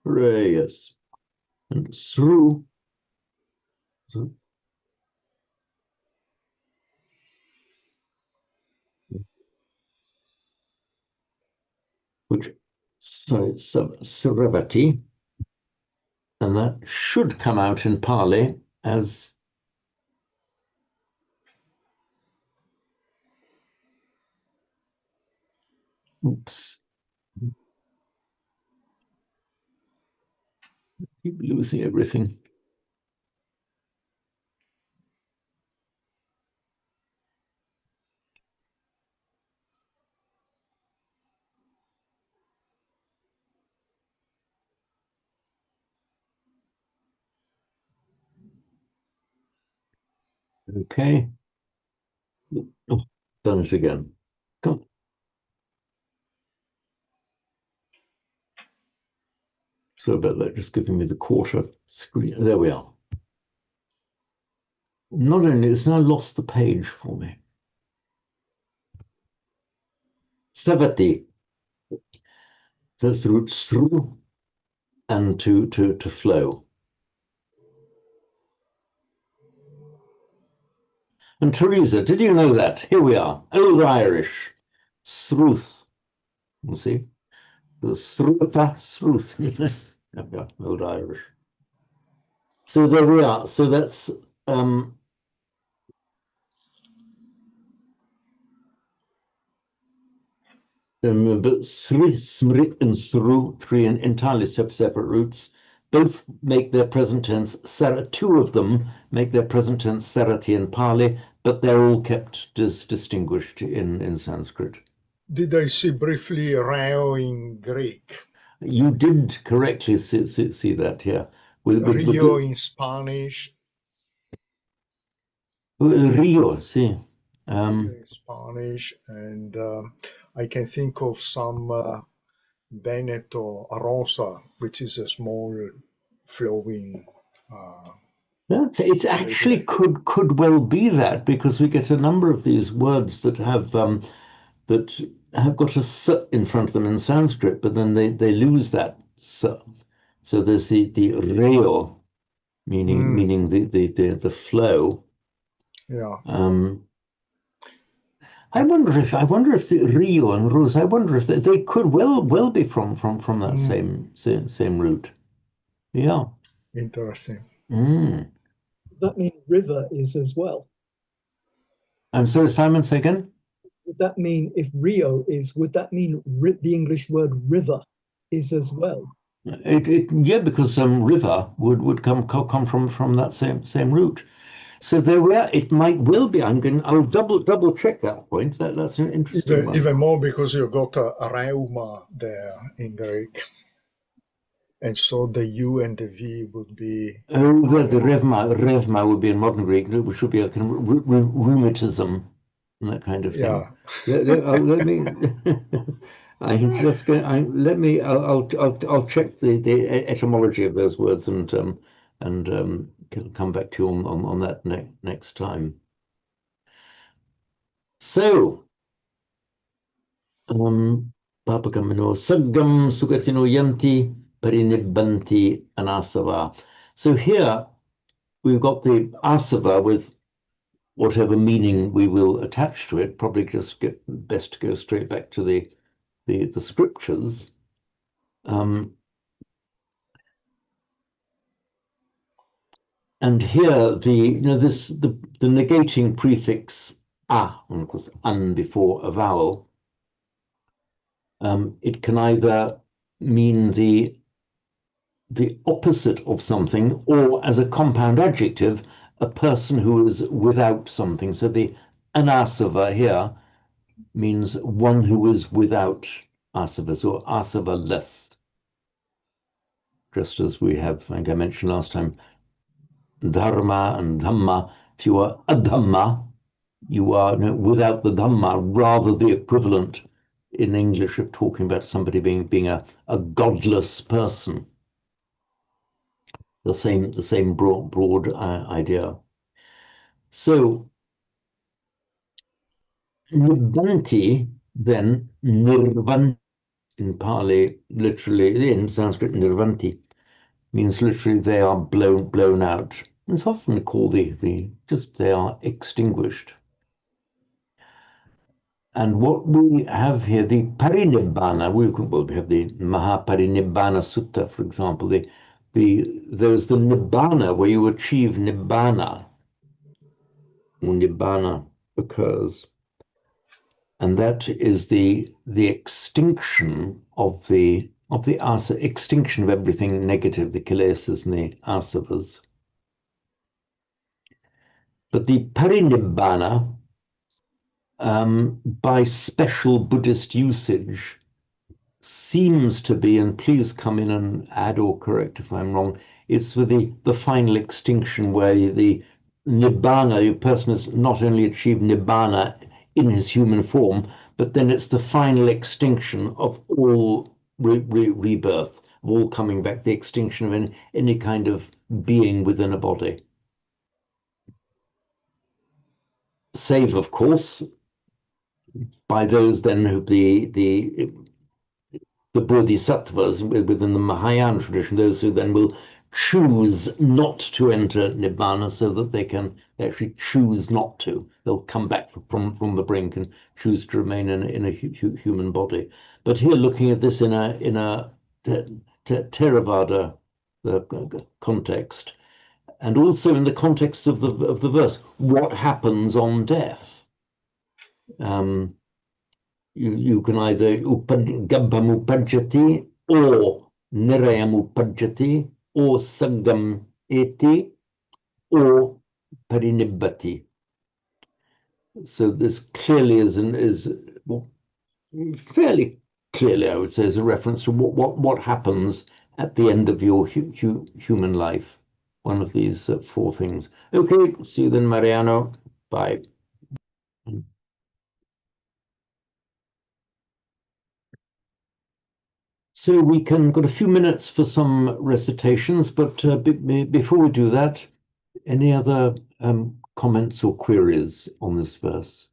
Hooray, yes. And Sru, which Sravati, and that should come out in Pali as oops. Keep losing everything. Okay. Oh, done it again. Come. So about that, just giving me the quarter screen. There we are. Not only, it's now lost the page for me. Savati. That's the root through and to flow. And Teresa, did you know that? Here we are, Old Irish, Struth. You see? The Strutha, Struth. Yeah, Old Irish. So there we are. So that's but Sri, Smrit, and Sru, three entirely separate roots, both make their present tense, two of them make their present tense Sarati and Pali, but they're all kept distinguished in Sanskrit. Did I see briefly Rao in Greek? You did correctly see that here. Rio in Spanish. Rio, see. In Spanish, and I can think of some Veneto Rosa, which is a small flowing. It actually could well be that, because we get a number of these words that have got a s in front of them in Sanskrit, but then they lose that s. So there's the reo, meaning the flow. Yeah. I wonder if the Rio and Rose, I wonder if they could well be from that same root. Yeah. Interesting. Does that mean river is as well? I'm sorry, Simon, say again? Would that mean, if Rio is, would that mean the English word river is as well? Yeah, because river would come from that same root. So there we are. It might well be. I'll double check that point. That's an interesting one. Even more because you got a reuma there in Greek, and so the U and the V would be. Oh, the revma would be in modern Greek, which would be a kind of rheumatism and that kind of thing. Yeah. Let me. I'm just going. I'll check the etymology of those words and come back to you on that next time. So, Papakamino Saggam Sugatino Yanti Parinibbanti Anasava. So here we've got the asava with whatever meaning we will attach to it, probably just best to go straight back to the scriptures. And here the negating prefix a, and of course un before a vowel, it can either mean the opposite of something, or as a compound adjective, a person who is without something. So the anasava here means one who is without asavas, or asava-less. Just as we have, I think I mentioned last time, dharma and dhamma. If you are adhamma, you are without the dhamma, rather the equivalent in English of talking about somebody being a godless person. The same broad idea. So nirvanti, then nirvanti in Pali, literally in Sanskrit, nirvanti means literally they are blown out. It's often called just they are extinguished. And what we have here, the Parinibbana, we have the Mahaparinibbana Sutta, for example. There's the Nibbana where you achieve Nibbana, or Nibbana occurs, and that is the extinction of the asa, extinction of everything negative, the kilesas and the asavas. But the Parinibbana, by special Buddhist usage, seems to be, and please come in and add or correct if I'm wrong, it's with the final extinction where the Nibbana, the person has not only achieved Nibbana in his human form, but then it's the final extinction of all rebirth, of all coming back, the extinction of any kind of being within a body. Save, of course, by those then who the bodhisattvas within the Mahayana tradition, those who then will choose not to enter Nibbana so that they can actually choose not to. They'll come back from the brink and choose to remain in a human body. But here, looking at this in a Theravada context, and also in the context of the verse, what happens on death? You can either gabbam upajjati, or nirayam upajjati, or saggam eti, or parinibbati. So this clearly is fairly clearly, I would say, is a reference to what happens at the end of your human life. One of these four things. Okay, see you then, Mariano. Bye. So we got a few minutes for some recitations, but before we do that, any other comments or queries on this verse?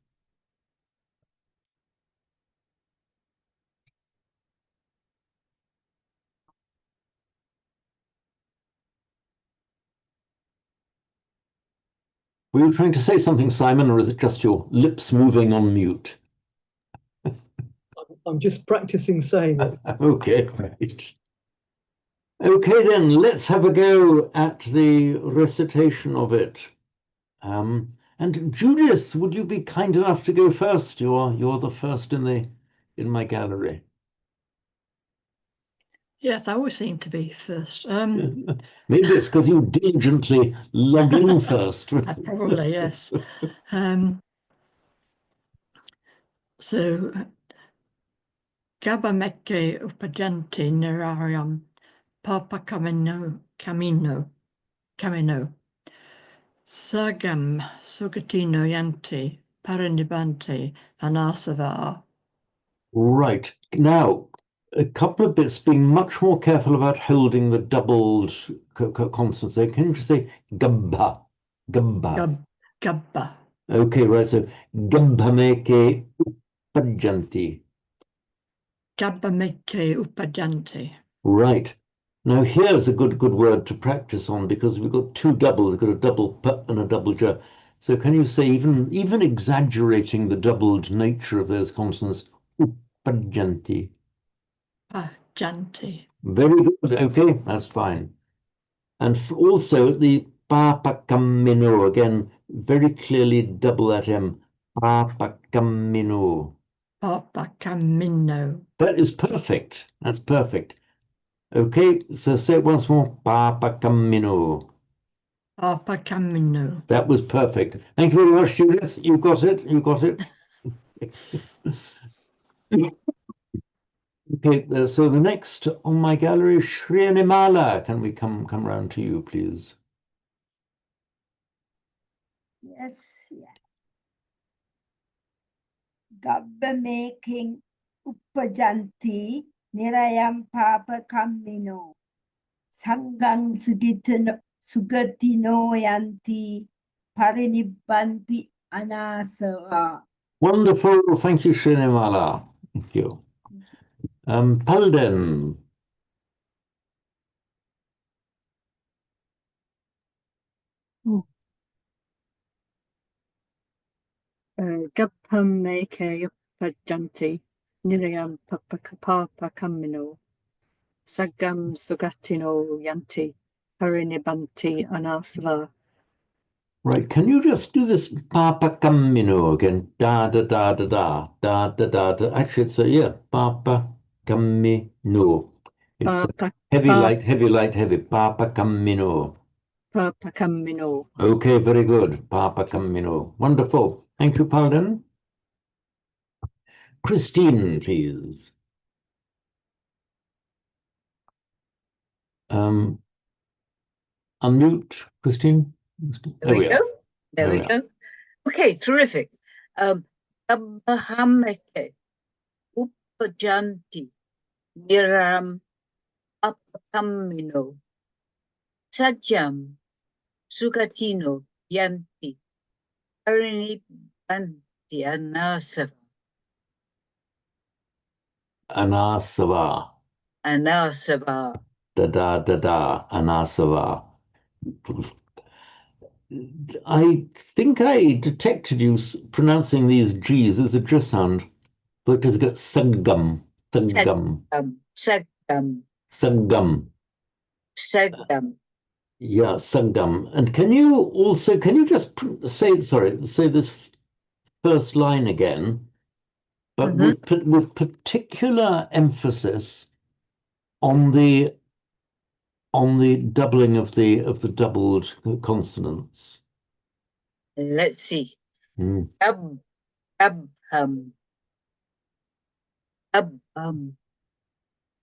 Were you trying to say something, Simon, or is it just your lips moving on mute? I'm just practicing saying it. Okay, right. Okay, then let's have a go at the recitation of it. And Judith, would you be kind enough to go first? You're the first in my gallery. Yes, I always seem to be first. Maybe it's because you diligently log in first. Probably, yes. So, Gabameke upajanti nirariam papa camino sagam sugatino yanti parinibanti anasava. Right. Now, a couple of bits, being much more careful about holding the doubled consonants there. Can you just say gabba? Gabba. Gabba. Okay, right. So gabbameke upajanti. Gabbameke upajanti. Right. Now here's a good word to practice on, because we've got two doubles. We've got a double p and a double j. So can you say, even exaggerating the doubled nature of those consonants, uppajanti? Pajanti. Very good. Okay, that's fine. And also the papakamino, again, very clearly double that M. Papakamino. Papakamino. That is perfect. That's perfect. Okay, so say it once more. Papakamino. Papakamino. That was perfect. Thank you very much, Judith. You got it. You got it. Okay, so the next on my gallery, Shrinimala. Can we come round to you, please? Yes, yeah. Gabba making uppajanti nirayam papa kamino sangang sugatino yanti parinibbanti anasava. Wonderful. Thank you, Shrinimala. Thank you. Palden. Gabhameke Uppajanti Nilayam Papakamino Sagam Sugatino Yanti Parinibanti Anasava. Right, can you just do this Papa Camino again? Da da da da da da da da da. Actually, it's yeah, Papa Camino. It's heavy, light, heavy, light, heavy. Papa Camino. Papa Camino. Okay, very good. Papa Camino. Wonderful. Thank you, Palden. Christine, please. Unmute, Christine. There we go. There we go. Okay, terrific. Abbahameke Uppajanti Niram Appakamino Sajam Sugatino Yanti Parinibanti Anasava. Anasava. Anasava. Da da da da. Anasava. I think I detected you pronouncing these G's as a J sound, but it's got sagam, sagam, Sagam. sagam. Sagam. Yeah, sagam. And can you just say this first line again, but with particular emphasis on the doubling of the doubled consonants. Let's see. Abham.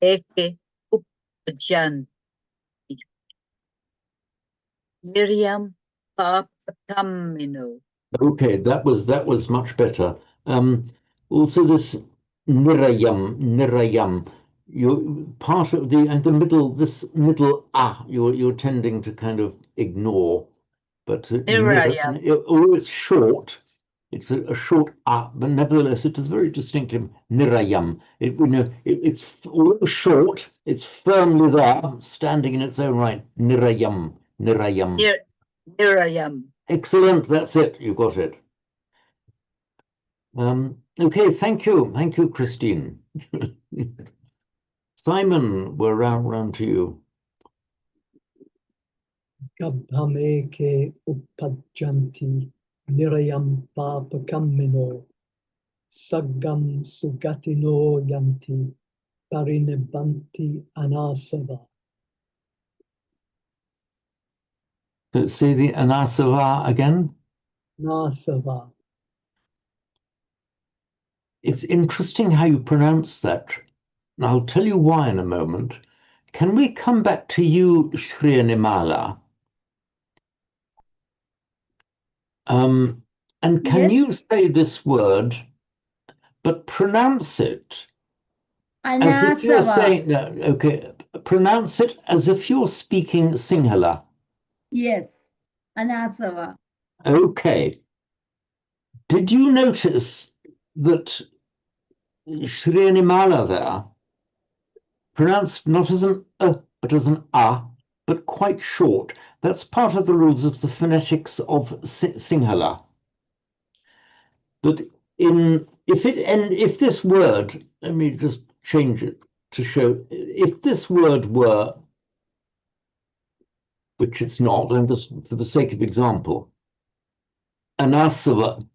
Eke Uppajanti Miriam Papakamino. Okay, that was much better. Also this nirayam. You part of the middle, this middle you're tending to kind of ignore, but although it's short, it's a short but nevertheless it is very distinctive. Nirayam. It's although short, it's firmly there, standing in its own right. Nirayam. Nirayam. Excellent. That's it. You got it. Okay. Thank you, Christine. Simon, we're round to you. Gabhameke Uppajanti Nirayam Papakamino Sagam Sugatino Yanti Parinibanti Anasava. So say the Anasava again. Anasava. It's interesting how you pronounce that. And I'll tell you why in a moment. Can we come back to you, Shrinimala? And can you say this word, but pronounce it as if you're saying, no, okay, pronounce it as if you're speaking Sinhala. Yes, Anasava. Okay. Did you notice that Shrinimala there pronounced not as an but as an a? but quite short. That's part of the rules of the phonetics of Sinhala. That if this word, let me just change it to show, if this word were, which it's not, and just for the sake of example, anasava,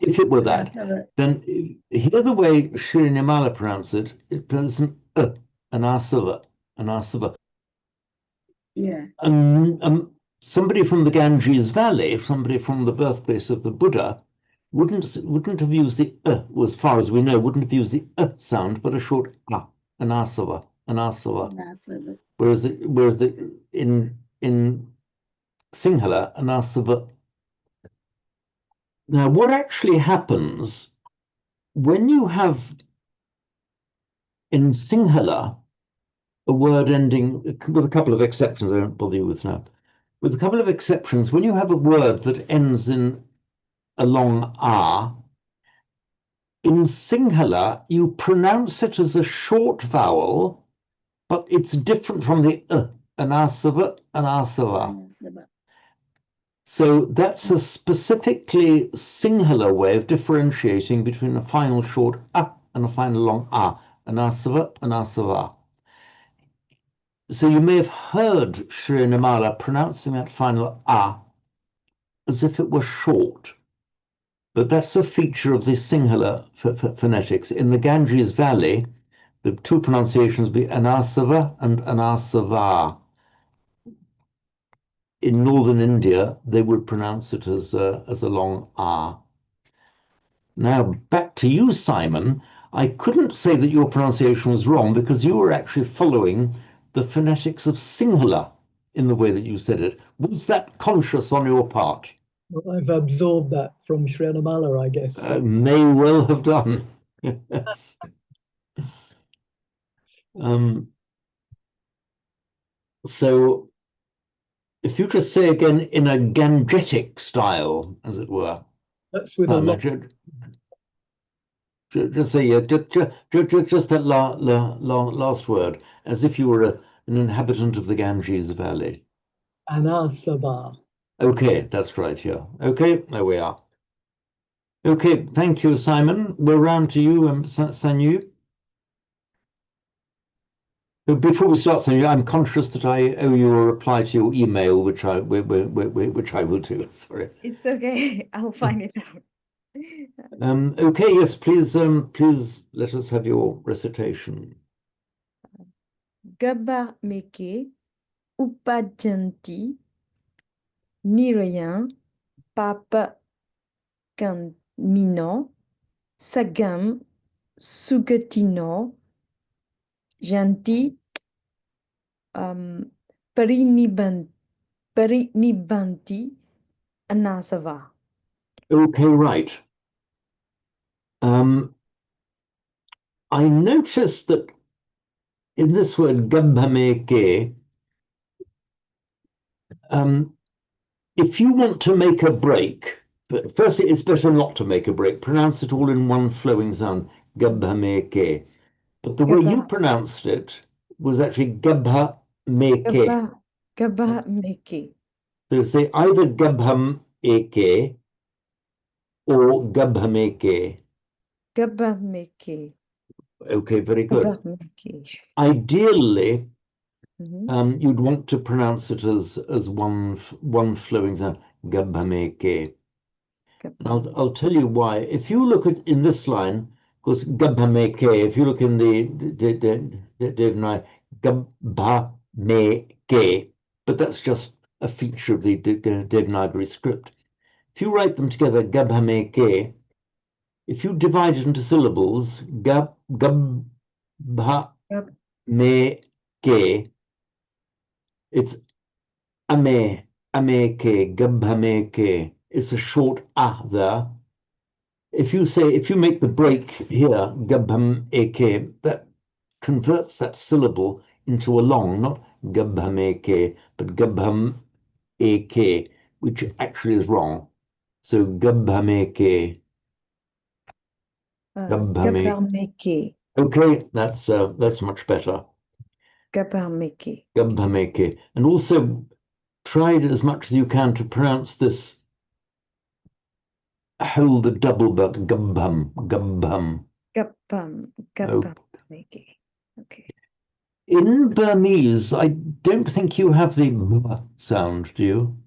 if it were that, then here the way Srinimala pronounces it pronounces anasava. Yeah. Somebody from the Ganges Valley, somebody from the birthplace of the Buddha, wouldn't have used the as far as we know, wouldn't have used the sound, but a short anasava. Whereas in Sinhala, anasava. Now, what actually happens when you have in Sinhala a word ending with a couple of exceptions, I won't bother you with now. With a couple of exceptions, when you have a word that ends in a long R, in Sinhala, you pronounce it as a short vowel, but it's different from the anasava. So that's a specifically Sinhala way of differentiating between a final short and a final long anasava. So you may have heard Srinimala pronouncing that final as if it were short. But that's a feature of the Sinhala phonetics. In the Ganges Valley, the two pronunciations be anasava and anasava. In northern India, they would pronounce it as a long R. Now, back to you, Simon. I couldn't say that your pronunciation was wrong because you were actually following the phonetics of Sinhala in the way that you said it. Was that conscious on your part? Well, I've absorbed that from Srinimala, I guess. May well have done. Yes. So, if you just say again in a Gangetic style, as it were. That's with a lot. Just say just that last word, as if you were an inhabitant of the Ganges Valley. Anasava. Okay, that's right. Yeah. Okay, there we are. Okay, thank you, Simon. We're round to you, Sanyu. Before we start, Sanyu, I'm conscious that I owe you a reply to your email, which I will do. Sorry. It's okay. I'll find it out. Okay, yes, please let us have your recitation. Gabba meke upajanti nirayan papa mino sagam sugatino janti parinibanti anasava. Okay, right. I noticed that in this word gambhameke, if you want to make a break, but firstly, it's better not to make a break. Pronounce it all in one flowing sound, gambhameke. But the way you pronounced it was actually gambhameke. Gambhameke. So say either gambhameke or gambhameke. Gambhameke. Okay, very good. Ideally, you'd want to pronounce it as one flowing sound, gambhameke. I'll tell you why. If you look at in this line, of course, gambhameke. If you look in the Devanagari, gambhameke, but that's just a feature of the Devanagari script. If you write them together, gambhameke, if you divide it into syllables, gambhameke, it's ameke, gambhameke. It's a short there. If you make the break here, gambhameke, that converts that syllable into a long, not gambhameke, but gambhameke, which actually is wrong. So gambhameke. Gambhameke. Okay, that's much better. Gabameke. Gabhameke. And also try as much as you can to pronounce this. Hold the double but gabham. Gabameke. Okay. In Burmese, I don't think you have the m sound, do you?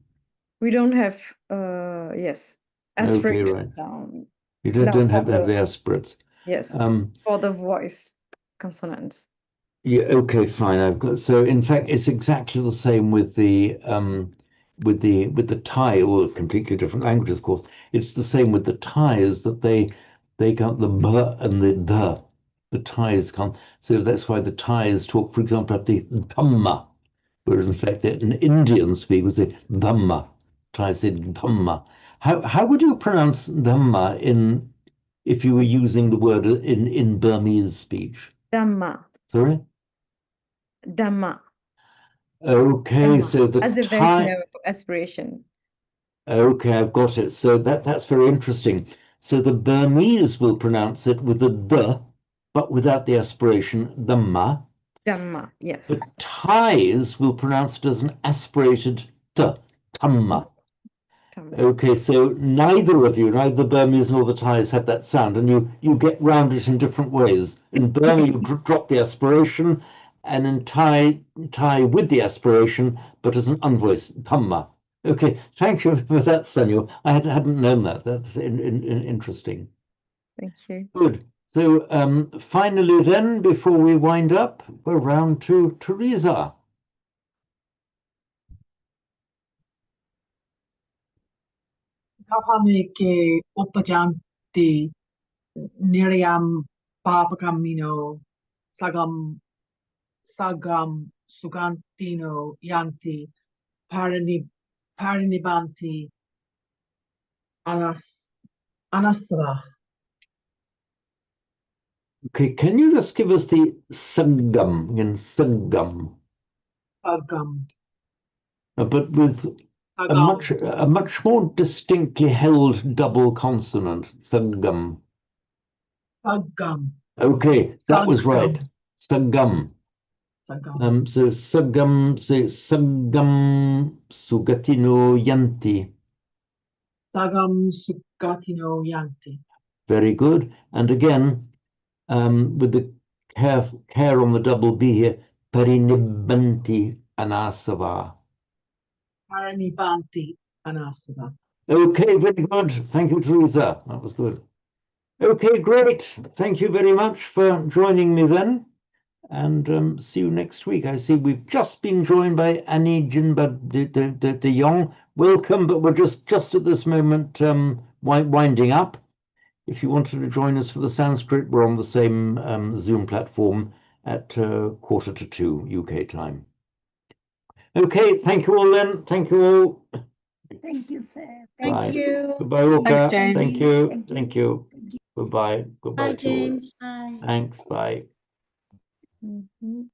We don't have yes. Aspirate right. sound. You don't have the aspirates. Yes. Um, For the voice consonants. Yeah, okay, fine. I've got so in fact it's exactly the same with the Thai, or completely different languages, of course. It's the same with the Thais that they got the b and the Thais can't. So that's why the Thais talk, for example, at the dhamma, whereas in fact an Indian speak would say dhamma. Thais say dhamma. How would you pronounce dhamma if you were using the word in Burmese speech? Dhamma. Sorry? Dhamma. Okay, Dhamma. so the As if there's no aspiration. Okay, I've got it. So that's very interesting. So the Burmese will pronounce it with the d, but without the aspiration, dhamma. Dhamma, yes. The Thais will pronounce it as an aspirated t, thamma. Okay, so neither of you, neither the Burmese nor the Thais have that sound, and you get round it in different ways. In Burma, you drop the aspiration, and in Thai with the aspiration, but as an unvoiced thamma. Okay, thank you for that, Sanyo. I hadn't known that. That's interesting. Thank you. Good. So finally, then, before we wind up, we're round to Teresa. Kapameke upajanti niriam papakamino sagam sugantino yanti parinibanti anasara. Okay, can you just give us the sangam in sangam? Sagam. But with a much more distinctly held double consonant, sangam. Sagam. Okay, that was right. Sagam. So sagam sugatino yanti. Sagam sugatino yanti. Very good. And again, with the care on the double B here, parinibanti anasava. Parinibanti anasava. Okay, very good. Thank you, Teresa. That was good. Okay, great. Thank you very much for joining me then. And see you next week. I see we've just been joined by Annie Jinba de Jong. Welcome, but we're just at this moment winding up. If you wanted to join us for the Sanskrit, we're on the same Zoom platform at 1:45 UK time. Okay, thank you all then. Thank you all. Thank you, sir. Bye. Thank you. Goodbye, Orca. Thanks, James. Thank you. Thank you. Goodbye. Goodbye Bye, to all. James. Bye. Thanks. Bye. Mhm.